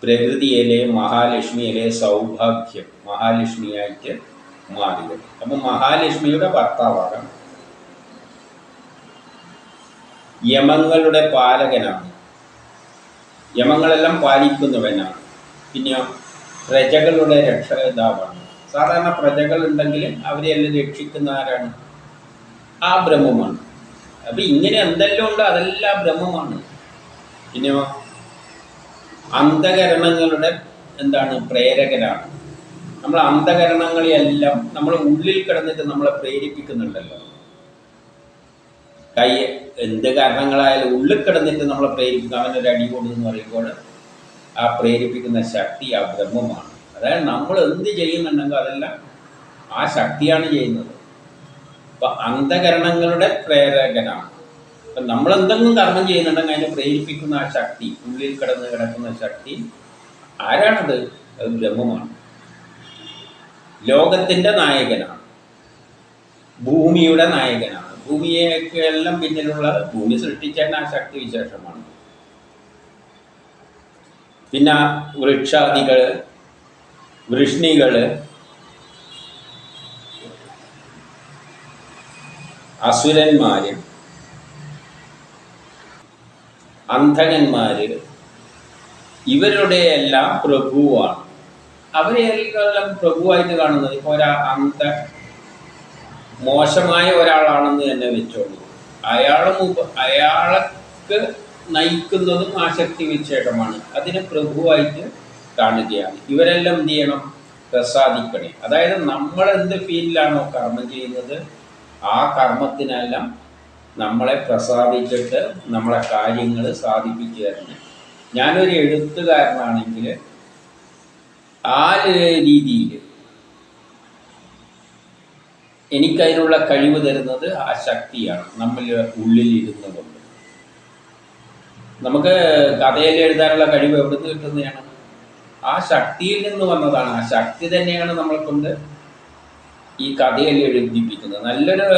പ്രകൃതിയിലെ മഹാലക്ഷ്മിയിലെ സൗഭാഗ്യം മഹാലക്ഷ്മിയായിട്ട് മാറിയത്. അപ്പം മഹാലക്ഷ്മിയുടെ ഭർത്താവാണ്. യമങ്ങളുടെ പാലകനാണ്, യമങ്ങളെല്ലാം പാലിക്കുന്നവനാണ്. പിന്നെ പ്രജകളുടെ രക്ഷകർത്താവാണ്. സാധാരണ പ്രജകൾ ഉണ്ടെങ്കിൽ അവരെല്ലാം രക്ഷിക്കുന്ന ആരാണ്? ആ ബ്രഹ്മമാണ്. അപ്പം ഇങ്ങനെ എന്തെല്ലാം ഉണ്ട് അതെല്ലാം ബ്രഹ്മമാണ്. പിന്നെ അന്ധകരണങ്ങളുടെ പ്രേരകനാണ്. നമ്മൾ അന്ധകരണങ്ങളെയെല്ലാം നമ്മൾ ഉള്ളിൽ കിടന്നിട്ട് നമ്മളെ പ്രേരിപ്പിക്കുന്നുണ്ടല്ലോ. എന്ത് കാരണങ്ങളായാലും ഉള്ളിൽ കിടന്നിട്ട് നമ്മളെ പ്രേരിപ്പിക്കുക. അവനൊരു അടി കൊടുന്ന് പറയുമ്പോൾ ആ പ്രേരിപ്പിക്കുന്ന ശക്തി ആ ബ്രഹ്മമാണ്. അതായത് നമ്മൾ എന്ത് ചെയ്യുന്നുണ്ടെങ്കിൽ അതെല്ലാം ആ ശക്തിയാണ് ചെയ്യുന്നത്. അപ്പം അന്ധകരണങ്ങളുടെ പ്രേരകനാണ്. അപ്പം നമ്മളെന്തെങ്കിലും കർമ്മം ചെയ്യുന്നുണ്ടെങ്കിൽ അതിനെ പ്രേരിപ്പിക്കുന്ന ആ ശക്തി, ഉള്ളിൽ കിടക്കുന്ന ശക്തി ആരാണത്? അത് ബ്രഹ്മമാണ്. ലോകത്തിൻ്റെ നായകനാണ്, ഭൂമിയുടെ നായകനാണ്. ഭൂമിയൊക്കെ എല്ലാം പിന്നിലുള്ള ഭൂമി സൃഷ്ടിച്ചതിന് ആ ശക്തി വിശേഷമാണ്. പിന്നെ വൃക്ഷാദികൾ, വൃഷ്ണികൾ, അസുരന്മാര്, അന്ധകന്മാര്, ഇവരുടെ എല്ലാം പ്രഭുവാണ്. അവരെല്ലാം പ്രഭുവായിട്ട് കാണുന്നത്. ഇപ്പോൾ മോശമായ ഒരാളാണെന്ന് തന്നെ വെച്ചോളൂ, അയാൾക്ക് നയിക്കുന്നതും ആ ശക്തി വിശേഷമാണ്. അതിനെ പ്രഭുവായിട്ട് കാണുകയാണ്. ഇവരെല്ലാം എന്ത് ചെയ്യണം? പ്രസാദിക്കണേ. അതായത് നമ്മളെന്ത് ഫീൽഡിലാണോ കർമ്മം ചെയ്യുന്നത് ആ കർമ്മത്തിനെല്ലാം നമ്മളെ പ്രസാദിച്ചിട്ട് നമ്മളെ കാര്യങ്ങൾ സാധിപ്പിച്ചു തരണം. ഞാനൊരു എഴുത്തുകാരനാണെങ്കിൽ ആ രീതിയിൽ എനിക്കതിനുള്ള കഴിവ് തരുന്നത് ആ ശക്തിയാണ്. നമ്മൾ ഉള്ളിലിരുന്നുകൊണ്ട് നമുക്ക് കഥയിൽ എഴുതാനുള്ള കഴിവ് എവിടുന്ന് കിട്ടുന്നതാണ്? ആ ശക്തിയിൽ നിന്ന് വന്നതാണ്. ആ ശക്തി തന്നെയാണ് നമ്മളെ കൊണ്ട് ഈ കഥയിൽ എഴുതിപ്പിക്കുന്നത്. നല്ലൊരു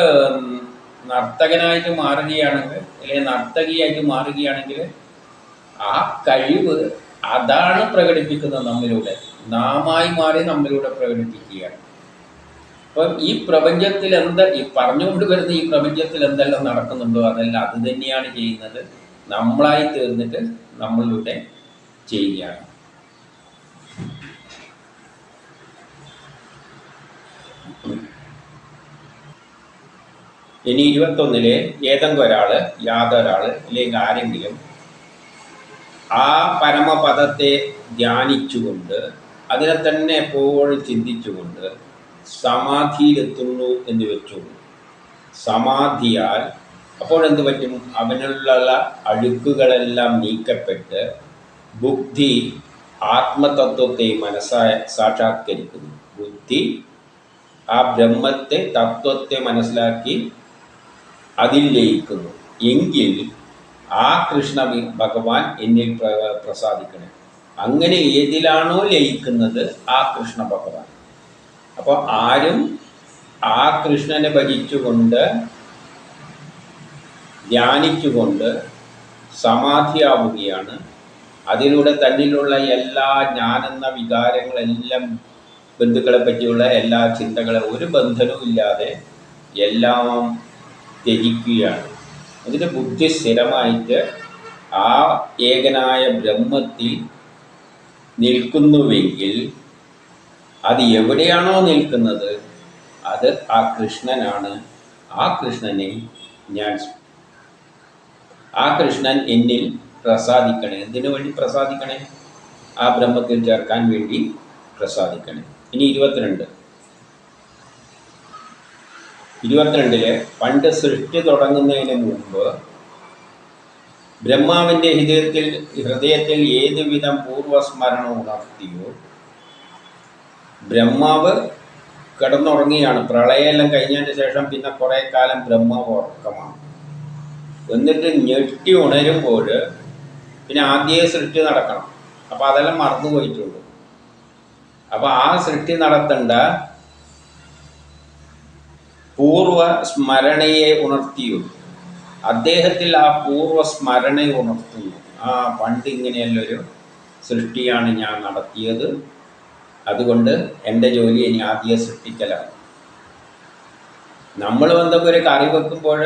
നർത്തകനായിട്ട് മാറുകയാണെങ്കിൽ അല്ലെങ്കിൽ നർത്തകിയായിട്ട് മാറുകയാണെങ്കിൽ ആ കഴിവ് അതാണ് പ്രകടിപ്പിക്കുന്നത് നമ്മിലൂടെ. നാമായി മാറി നമ്മിലൂടെ പ്രകടിപ്പിക്കുകയാണ്. അപ്പം ഈ പ്രപഞ്ചത്തിൽ ഈ പറഞ്ഞുകൊണ്ട് വരുന്ന ഈ പ്രപഞ്ചത്തിൽ എന്തെല്ലാം നടക്കുന്നുണ്ടോ അതെല്ലാം അത് തന്നെയാണ് ചെയ്യുന്നത്. നമ്മളായി തീർന്നിട്ട് നമ്മളിലൂടെ ചെയ്യുകയാണ്. ഇനി 21 ഏതെങ്കിലും ഒരാൾ, യാതൊരാൾ അല്ലെങ്കിൽ ആരെങ്കിലും ആ പരമപദത്തെ ധ്യാനിച്ചുകൊണ്ട് അതിനെ തന്നെ എപ്പോഴും ചിന്തിച്ചുകൊണ്ട് സമാധിയിലെത്തുന്നു എന്ന് വെച്ചു. സമാധിയാൽ അപ്പോൾ എന്ത് പറ്റും? അവനുള്ള അഴുക്കുകളെല്ലാം നീക്കപ്പെട്ട് ബുദ്ധി ആത്മതത്വത്തെ സാക്ഷാത്കരിക്കുന്നു. ബുദ്ധി ആ ബ്രഹ്മത്തെ, തത്വത്തെ മനസ്സിലാക്കി അതിൽ ലയിക്കുന്നു. എങ്കിൽ ആ കൃഷ്ണ ഭഗവാൻ എന്നിൽ പ്രസാദിക്കണം. അങ്ങനെ ഏതിലാണോ ലയിക്കുന്നത് ആ കൃഷ്ണ ഭഗവാൻ. അപ്പോൾ ആരും ആ കൃഷ്ണനെ ഭജിച്ചുകൊണ്ട് ധ്യാനിച്ചുകൊണ്ട് സമാധിയാവുകയാണ്. അതിലൂടെ തന്നിലുള്ള എല്ലാ ഞാനെന്ന വികാരങ്ങളെല്ലാം, ബന്ധുക്കളെ പറ്റിയുള്ള എല്ലാ ചിന്തകളെ ഒരു ബന്ധനവും ഇല്ലാതെ എല്ലാം ത്യജിക്കുകയാണ്. അതിൻ്റെ ബുദ്ധി സ്ഥിരമായിട്ട് ആ ഏകനായ ബ്രഹ്മത്തിൽ നിൽക്കുന്നുവെങ്കിൽ അത് എവിടെയാണോ നിൽക്കുന്നത് അത് ആ കൃഷ്ണനാണ്. ആ കൃഷ്ണൻ എന്നിൽ പ്രസാദിക്കണേ. എന്തിനു വേണ്ടി പ്രസാദിക്കണേ? ആ ബ്രഹ്മത്തിൽ ചേർക്കാൻ വേണ്ടി പ്രസാദിക്കണേ. ഇനി 22 പണ്ട് സൃഷ്ടി തുടങ്ങുന്നതിന് മുമ്പ് ബ്രഹ്മാവിൻ്റെ ഹൃദയത്തിൽ ഏതുവിധം പൂർവസ്മരണം ഉണർത്തിയോ, ബ്രഹ്മാവ് കിടന്നുറങ്ങിയാണ്. പ്രളയമെല്ലാം കഴിഞ്ഞതിന് ശേഷം പിന്നെ കുറേ കാലം ബ്രഹ്മാവ് ഉറക്കമാണ്. എന്നിട്ട് ഞെട്ടി ഉണരുമ്പോൾ പിന്നെ ആദ്യമേ സൃഷ്ടി നടക്കണം. അപ്പോൾ അതെല്ലാം മറന്നു പോയിട്ടുള്ളൂ. അപ്പോൾ ആ സൃഷ്ടി നടത്തേണ്ട പൂർവസ്മരണയെ ഉണർത്തിയോ, അദ്ദേഹത്തിൽ ആ പൂർവസ്മരണയെ ഉണർത്തുന്നു. ആ പണ്ട് ഇങ്ങനെയുള്ളൊരു സൃഷ്ടിയാണ് ഞാൻ നടത്തിയത്, അതുകൊണ്ട് എൻ്റെ ജോലി ഇനി ആദ്യം സൃഷ്ടിക്കലാണ്. നമ്മൾ എന്തൊക്കെ ഒരു കറി വെക്കുമ്പോൾ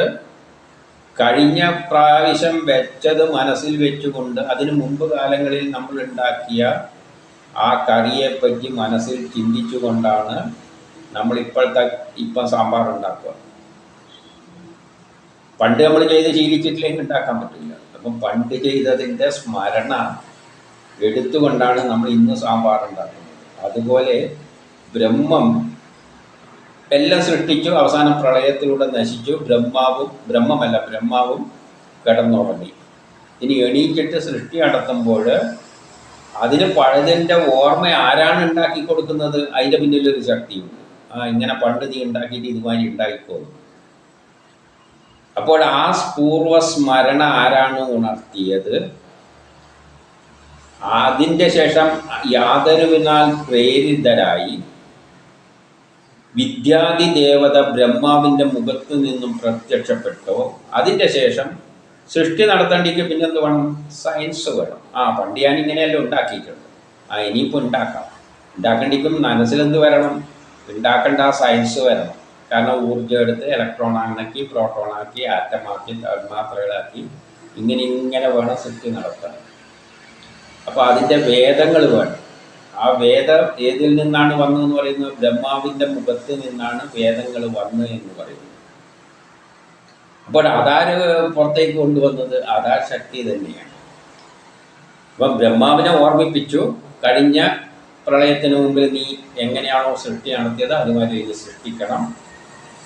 കഴിഞ്ഞ പ്രാവശ്യം വെച്ചത് മനസ്സിൽ വെച്ചുകൊണ്ട് അതിനു മുമ്പ് കാലങ്ങളിൽ നമ്മൾ ഉണ്ടാക്കിയ ആ കറിയെപ്പറ്റി മനസ്സിൽ ചിന്തിച്ചുകൊണ്ടാണ് ഇപ്പം സാമ്പാർ ഉണ്ടാക്കുക. പണ്ട് നമ്മൾ ചെയ്ത് ശീലിച്ചിട്ടില്ലെങ്കിൽ ഉണ്ടാക്കാൻ പറ്റില്ല. അപ്പം പണ്ട് ചെയ്തതിൻ്റെ സ്മരണ എടുത്തുകൊണ്ടാണ് നമ്മൾ ഇന്ന് സാമ്പാർ ഉണ്ടാക്കുന്നത്. അതുപോലെ ബ്രഹ്മം എല്ലാം സൃഷ്ടിച്ചു, അവസാനം പ്രളയത്തിലൂടെ നശിച്ചു. ബ്രഹ്മാവും കിടന്നുറങ്ങി. ഇനി എണീറ്റിട്ട് സൃഷ്ടി നടത്തുമ്പോൾ അതിന് പഴയതിൻ്റെ ഓർമ്മ ആരാണ് ഉണ്ടാക്കി കൊടുക്കുന്നത്? അതിൻ്റെ പിന്നിലൊരു ശക്തിയുണ്ട്. ഇങ്ങനെ പണ്ട് നീ ഉണ്ടാക്കിയിട്ട് ഇതുമാതിരി ഉണ്ടായിക്കോളും. അപ്പോൾ ആ പൂർവസ്മരണ ആരാണ് ഉണർത്തിയത്? അതിൻ്റെ ശേഷം യാതൊരുവിനാൽ പ്രേരിതരായി വിദ്യാദി ദേവത ബ്രഹ്മാവിൻ്റെ മുഖത്ത് നിന്നും പ്രത്യക്ഷപ്പെട്ടോ, അതിൻ്റെ ശേഷം സൃഷ്ടി നടത്തേണ്ടിക്ക് പിന്നെന്ത് വേണം? സയൻസ് വേണം. പണ്ട് ഞാൻ ഇങ്ങനെയല്ല ഉണ്ടാക്കിയിട്ടുണ്ട്, ഇനിയിപ്പോൾ ഉണ്ടാക്കേണ്ടിക്കും മനസ്സിലെന്ത് വരണം? ഉണ്ടാക്കേണ്ട ആ സയൻസ് വരണം. കാരണം ഊർജ്ജം എടുത്ത് ഇലക്ട്രോണാക്കി, പ്രോട്ടോണാക്കി, ആറ്റമാക്കി, തന്മാത്രകളാക്കി ഇങ്ങനെ വേണം സൃഷ്ടി നടത്താൻ. അപ്പോൾ അതിൻ്റെ വേദങ്ങൾ വേണം. ആ വേദം ഏതിൽ നിന്നാണ് വന്നതെന്ന് പറയുന്നത്? ബ്രഹ്മാവിൻ്റെ മുഖത്ത് നിന്നാണ് വേദങ്ങൾ വന്ന് എന്ന് പറയുന്നത്. അപ്പോൾ അതാര് പുറത്തേക്ക് കൊണ്ടുവന്നത്? അതാർ ശക്തി തന്നെയാണ്. അപ്പം ബ്രഹ്മാവിനെ ഓർമ്മിപ്പിച്ചു, കഴിഞ്ഞ പ്രളയത്തിന് മുമ്പിൽ നീ എങ്ങനെയാണോ സൃഷ്ടി നടത്തിയത് അതുമാതിരി ഇത് സൃഷ്ടിക്കണം.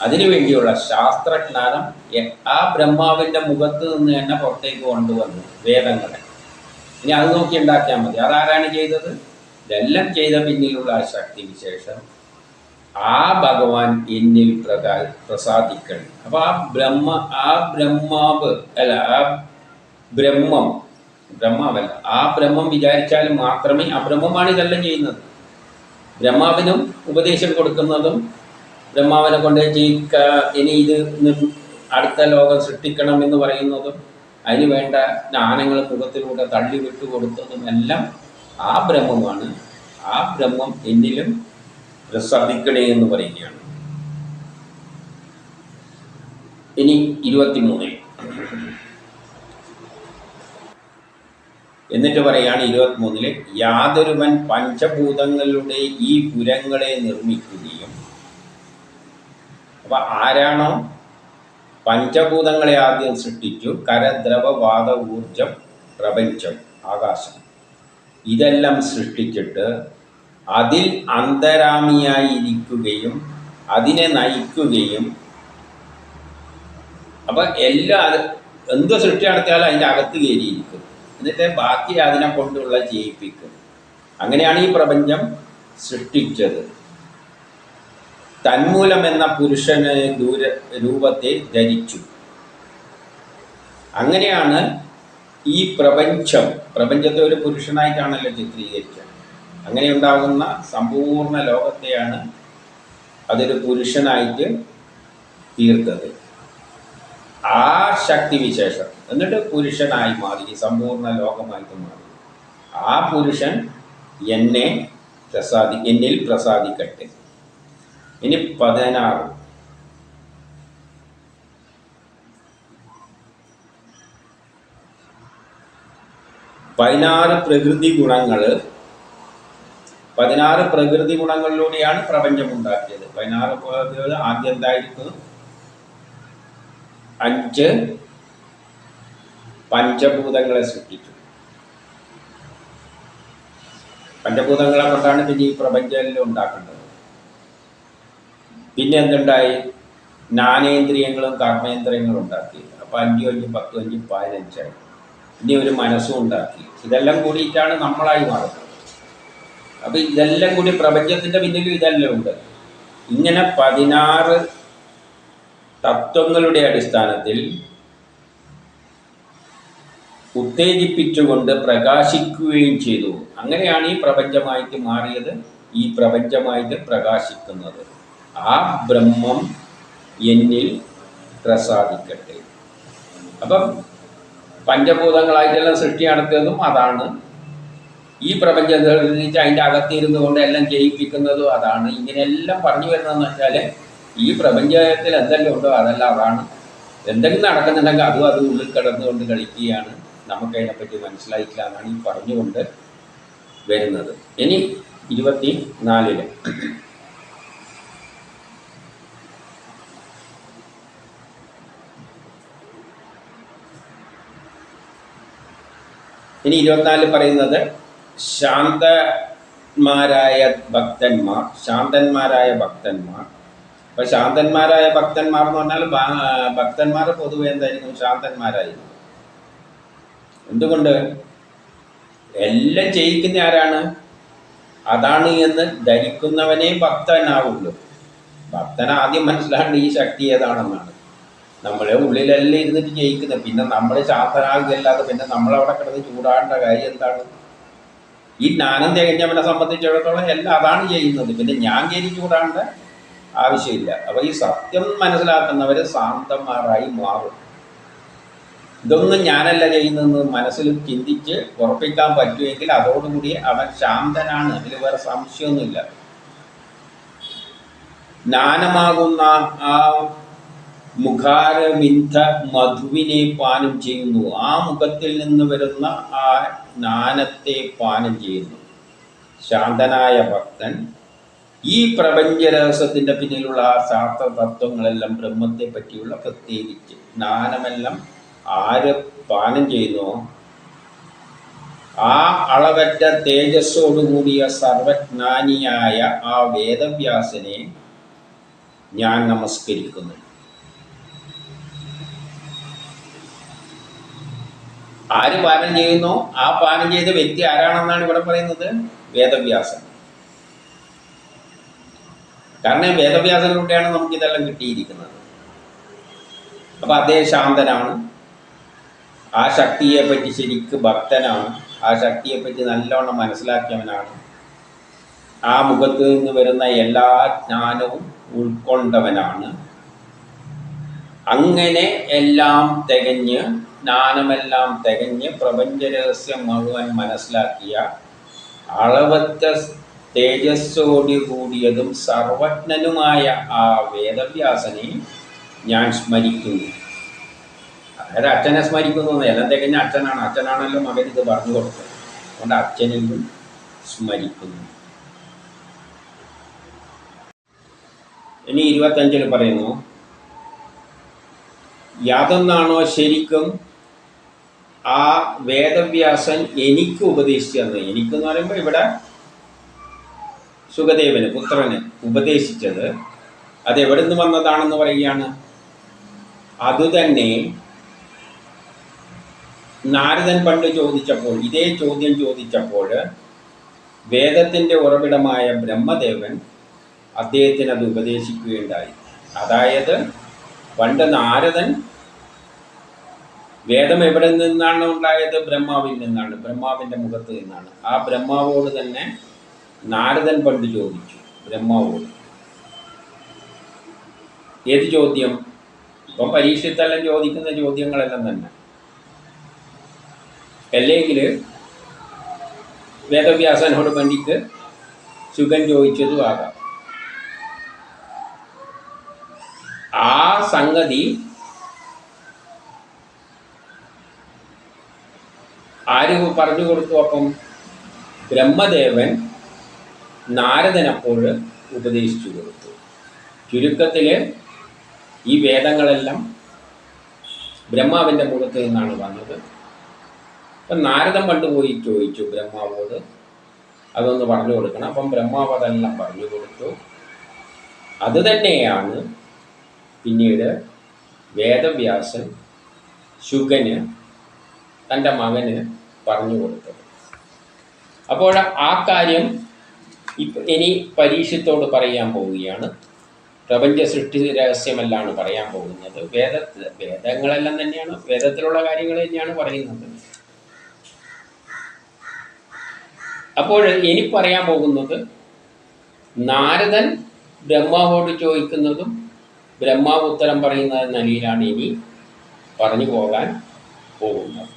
അതിനുവേണ്ടിയുള്ള ശാസ്ത്രജ്ഞാനം ആ ബ്രഹ്മാവിൻ്റെ മുഖത്ത് നിന്ന് തന്നെ പുറത്തേക്ക് കൊണ്ടുവന്നു വേദങ്ങളെ. ഇനി അത് നോക്കി ഉണ്ടാക്കിയാൽ മതി. അതാരാണ് ചെയ്തത്? ഇതെല്ലാം ചെയ്ത പിന്നിലുള്ള ആ ശക്തി വിശേഷം ആ ഭഗവാൻ എന്നിൽ പ്രസാദിക്കണം. അപ്പോൾ ബ്രഹ്മാവല്ല, ആ ബ്രഹ്മം വിചാരിച്ചാലും മാത്രമേ, ആ ബ്രഹ്മമാണ് ഇതെല്ലാം ചെയ്യുന്നത്. ബ്രഹ്മാവിനും ഉപദേശം കൊടുക്കുന്നതും ബ്രഹ്മാവിനെ കൊണ്ട് ഇനി ഇത് അടുത്ത ലോകം സൃഷ്ടിക്കണം എന്ന് പറയുന്നതും അതിന് വേണ്ട ജ്ഞാനങ്ങൾ മുഖത്തിലൂടെ തള്ളി വിട്ടുകൊടുത്തതും എല്ലാം ആ ബ്രഹ്മമാണ്. ആ ബ്രഹ്മം എന്നിലും പ്രസാദിക്കണേ എന്ന് പറയുകയാണ്. ഇനി 23 എന്നിട്ട് പറയാണ് 23 യാതൊരുവൻ പഞ്ചഭൂതങ്ങളുടെ ഈ പുരങ്ങളെ നിർമ്മിക്കുകയും. അപ്പം ആരാണോ പഞ്ചഭൂതങ്ങളെ ആദ്യം സൃഷ്ടിച്ചു, കരദ്രവ വാത ഊർജം പ്രപഞ്ചം ആകാശം ഇതെല്ലാം സൃഷ്ടിച്ചിട്ട് അതിൽ അന്തരാമിയായിരിക്കുകയും അതിനെ നയിക്കുകയും, അപ്പം എന്തോ സൃഷ്ടി നടത്തിയാലും അതിൻ്റെ അകത്ത് കയറിയിരിക്കും, എന്നിട്ട് ബാക്കി അതിനെ കൊണ്ടുള്ള ചെയ്യിപ്പിക്കും. അങ്ങനെയാണ് ഈ പ്രപഞ്ചം സൃഷ്ടിച്ചത്. തന്മൂലം എന്ന പുരുഷന് രൂപത്തെ ധരിച്ചു. അങ്ങനെയാണ് ഈ പ്രപഞ്ചത്തെ ഒരു പുരുഷനായിട്ടാണല്ലോ ചിത്രീകരിച്ചത്. അങ്ങനെ ഉണ്ടാകുന്ന സമ്പൂർണ്ണ ലോകത്തെയാണ് അതൊരു പുരുഷനായിട്ട് തീർത്തത്. ആ ശക്തിവിശേഷം എന്നിട്ട് പുരുഷനായി മാറി, സമ്പൂർണ്ണ ലോകമായിട്ട് മാറി. ആ പുരുഷൻ എന്നിൽ പ്രസാദിക്കട്ടെ. ഇനി 16. പതിനാറ് പ്രകൃതി ഗുണങ്ങളിലൂടെയാണ് പ്രപഞ്ചം ഉണ്ടാക്കിയത്. 16 പ്രകൃതികൾ ആദ്യം എന്തായിരിക്കും? 5 പഞ്ചഭൂതങ്ങളെ സൃഷ്ടിച്ചു. പഞ്ചഭൂതങ്ങളെ കൊണ്ടാണ് പിന്നെ ഈ പ്രപഞ്ചമെല്ലാം ഉണ്ടാക്കേണ്ടത്. പിന്നെ എന്തുണ്ടായി? ജ്ഞാനേന്ദ്രിയങ്ങളും കർമ്മേന്ദ്രിയങ്ങളും ഉണ്ടാക്കി. അപ്പോൾ 5 5 10 5 15ആയി. ഇനി ഒരു മനസ്സും ഉണ്ടാക്കി. ഇതെല്ലാം കൂടിയിട്ടാണ് നമ്മളായി മാറുന്നത്. അപ്പോൾ ഇതെല്ലാം കൂടി പ്രപഞ്ചത്തിൻ്റെ പിന്നിലും ഇതെല്ലാം ഉണ്ട്. ഇങ്ങനെ 16 തത്വങ്ങളുടെ അടിസ്ഥാനത്തിൽ ഉത്തേജിപ്പിച്ചുകൊണ്ട് പ്രകാശിക്കുകയും ചെയ്തു. അങ്ങനെയാണ് ഈ പ്രപഞ്ചമായിട്ട് മാറിയത്, ഈ പ്രപഞ്ചമായിട്ട് പ്രകാശിക്കുന്നത്. ആ ബ്രഹ്മം എന്നിൽ പ്രസാദിക്കട്ടെ. അപ്പം പഞ്ചഭൂതങ്ങളായിട്ടെല്ലാം സൃഷ്ടി നടത്തിയതും അതാണ്. ഈ പ്രപഞ്ചം അതിൻ്റെ അകത്തിരുന്നു കൊണ്ട് എല്ലാം ചെയ്യിപ്പിക്കുന്നതും അതാണ്. ഇങ്ങനെയെല്ലാം പറഞ്ഞു വരുന്നതെന്ന് വെച്ചാൽ ഈ പ്രപഞ്ചത്തിൽ എന്തെല്ലാം ഉണ്ടോ അതെല്ലാം അതാണ്. എന്തെങ്കിലും നടക്കുന്നുണ്ടെങ്കിൽ അത് ഉള്ളിൽ കിടന്നുകൊണ്ട് കളിക്കുകയാണ്. നമുക്കതിനെപ്പറ്റി മനസ്സിലായിട്ടില്ല എന്നാണ് ഈ പറഞ്ഞുകൊണ്ട് വരുന്നത്. ഇനി 24. ഇനി 24 പറയുന്നത് ശാന്തന്മാരായ ഭക്തന്മാർ. അപ്പം ശാന്തന്മാരായ ഭക്തന്മാർ എന്ന് പറഞ്ഞാൽ ഭക്തന്മാർ പൊതുവെ എന്തായിരിക്കും? ശാന്തന്മാരായിരിക്കും. എന്തുകൊണ്ട്? എല്ലാം ചെയ്യിക്കുന്ന ആരാണ്? അതാണ് എന്ന് ധരിക്കുന്നവനേ ഭക്തനാവുള്ളൂ. ഭക്തന് ആദ്യം മനസ്സിലാണ്ട് ഈ ശക്തി ഏതാണെന്നാണ്. നമ്മളെ ഉള്ളിലെല്ലാം ഇരുന്നിട്ട് ജയിക്കുന്നത്. പിന്നെ നമ്മൾ ശാന്തനാകുകയല്ലാതെ പിന്നെ നമ്മളവിടെ കിടന്ന് ചൂടാകേണ്ട കാര്യം എന്താണ്? ഈ ജ്ഞാനം തികഞ്ഞവനെ സംബന്ധിച്ചിടത്തോളം എല്ലാം അതാണ് ചെയ്യുന്നത്. പിന്നെ ഞാൻ കയറി ചൂടാകേണ്ട ആവശ്യമില്ല. അപ്പോൾ ഈ സത്യം മനസ്സിലാക്കുന്നവർ ശാന്തന്മാരായി മാറും. ഇതൊന്നും ഞാനല്ല ചെയ്യുന്നതെന്ന് മനസ്സിൽ ചിന്തിച്ച് ഉറപ്പിക്കാൻ പറ്റുമെങ്കിൽ അതോടുകൂടി അവൻ ശാന്തനാണ്. അതിൽ വേറെ സംശയമൊന്നുമില്ല. ജ്ഞാനമാകുന്ന ആ മുഖാരവിന്ദ മധുവിനെ പാനം ചെയ്യുന്നു. ആ മുഖത്തിൽ നിന്ന് വരുന്ന ആ ജ്ഞാനത്തെ പാനം ചെയ്യുന്നു ശാന്തനായ ഭക്തൻ. ഈ പ്രപഞ്ചരഹസ്യത്തിൻ്റെ പിന്നിലുള്ള ആ ശാസ്ത്ര തത്വങ്ങളെല്ലാം, ബ്രഹ്മത്തെ പറ്റിയുള്ള പ്രത്യേകിച്ച് ജ്ഞാനമെല്ലാം ആര് പാനം ചെയ്യുന്നു, ആ അളവറ്റ തേജസ്സോടുകൂടിയ സർവജ്ഞാനിയായ ആ വേദവ്യാസനെ ഞാൻ നമസ്കരിക്കുന്നു. ആര് പാനം ചെയ്യുന്നു? ആ പാനം ചെയ്ത വ്യക്തി ആരാണെന്നാണ് ഇവിടെ പറയുന്നത്? വേദവ്യാസൻ. കാരണം വേദവ്യാസനിലൂടെയാണ് നമുക്കിതെല്ലാം കിട്ടിയിരിക്കുന്നത്. അപ്പം അദ്ദേഹം ശാന്തനാണ്. ആ ശക്തിയെപ്പറ്റി ശരിക്ക് ഭക്തനാണ്. ആ ശക്തിയെപ്പറ്റി നല്ലോണം മനസ്സിലാക്കിയവനാണ്. ആ മുഖത്ത് നിന്ന് വരുന്ന എല്ലാ ജ്ഞാനവും ഉൾക്കൊണ്ടവനാണ്. അങ്ങനെ എല്ലാം തികഞ്ഞ്, ജ്ഞാനമെല്ലാം തികഞ്ഞ് പ്രപഞ്ചരഹസ്യം മുഴുവൻ മനസ്സിലാക്കിയ അളവറ്റ തേജസ്സോടു കൂടിയതും സർവജ്ഞനുമായ ആ വേദവ്യാസനെ ഞാൻ സ്മരിക്കുന്നു. അതായത് അച്ഛനെ സ്മരിക്കുന്നു. എല്ലാം തികഞ്ഞ അച്ഛനാണ്. അച്ഛനാണല്ലോ മകൻ ഇത് പറഞ്ഞു കൊടുത്തത്. അതുകൊണ്ട് അച്ഛനെയും സ്മരിക്കുന്നു. ഇനി 25 പറയുന്നു, യാതൊന്നാണോ ശരിക്കും ആ വേദവ്യാസൻ എനിക്ക് ഉപദേശിച്ചത്. എനിക്കെന്ന് പറയുമ്പോൾ ഇവിടെ സുഖദേവന് പുത്രന് ഉപദേശിച്ചത് അതെവിടെ നിന്ന് വന്നതാണെന്ന് പറയുകയാണ്. അതുതന്നെ നാരദൻ പണ്ട് ചോദിച്ചപ്പോൾ, ഇതേ ചോദ്യം ചോദിച്ചപ്പോൾ വേദത്തിൻ്റെ ഉറവിടമായ ബ്രഹ്മദേവൻ അദ്ദേഹത്തിന് അത് ഉപദേശിക്കുകയുണ്ടായി. അതായത് പണ്ട് നാരദൻ വേദം എവിടെ നിന്നാണ് ഉണ്ടായത്? ബ്രഹ്മാവിൽ നിന്നാണ്, ബ്രഹ്മാവിൻ്റെ മുഖത്ത് നിന്നാണ്. ആ ബ്രഹ്മാവോട് തന്നെ നാരദൻ പണ്ട് ചോദിച്ചു, ബ്രഹ്മാവോട്. ഏത് ചോദ്യം? ഇപ്പം പരീക്ഷത്തെല്ലാം ചോദിക്കുന്ന ചോദ്യങ്ങളെല്ലാം തന്നെ. അല്ലെങ്കിൽ വേദവ്യാസനോട് വേണ്ടിയിട്ട് ശുഗൻ ചോദിച്ചതും ആകാം. ആ സംഗതി ആര് പറഞ്ഞു കൊടുത്തു? അപ്പം ബ്രഹ്മദേവൻ നാരദനപ്പോൾ ഉപദേശിച്ചു കൊടുത്തു. ചുരുക്കത്തിൽ ഈ വേദങ്ങളെല്ലാം ബ്രഹ്മാവിൻ്റെ മുഖത്ത് നിന്നാണ് വന്നത്. അപ്പം നാരദൻ പണ്ടുപോയി ചോദിച്ചു ബ്രഹ്മാവോട്, അതൊന്ന് പറഞ്ഞു കൊടുക്കണം. അപ്പം ബ്രഹ്മാവ് അതെല്ലാം പറഞ്ഞു കൊടുത്തു. അത് തന്നെയാണ് പിന്നീട് വേദവ്യാസൻ ശുഗന് തൻ്റെ മകന് പറഞ്ഞു കൊടുത്തത്. അപ്പോൾ ആ കാര്യം ഇനി പരീക്ഷത്തോട് പറയാൻ പോവുകയാണ്. പ്രപഞ്ച സൃഷ്ടി രഹസ്യമെല്ലാണ് പറയാൻ പോകുന്നത്. വേദങ്ങളെല്ലാം തന്നെയാണ്, വേദത്തിലുള്ള കാര്യങ്ങൾ തന്നെയാണ് പറയുന്നത്. അപ്പോൾ ഇനി പറയാൻ പോകുന്നത് നാരദൻ ബ്രഹ്മാവോട് ചോദിക്കുന്നതും ബ്രഹ്മാവ് ഉത്തരം പറയുന്ന നിലയിലാണ് ഇനി പറഞ്ഞു പോകാൻ പോകുന്നത്.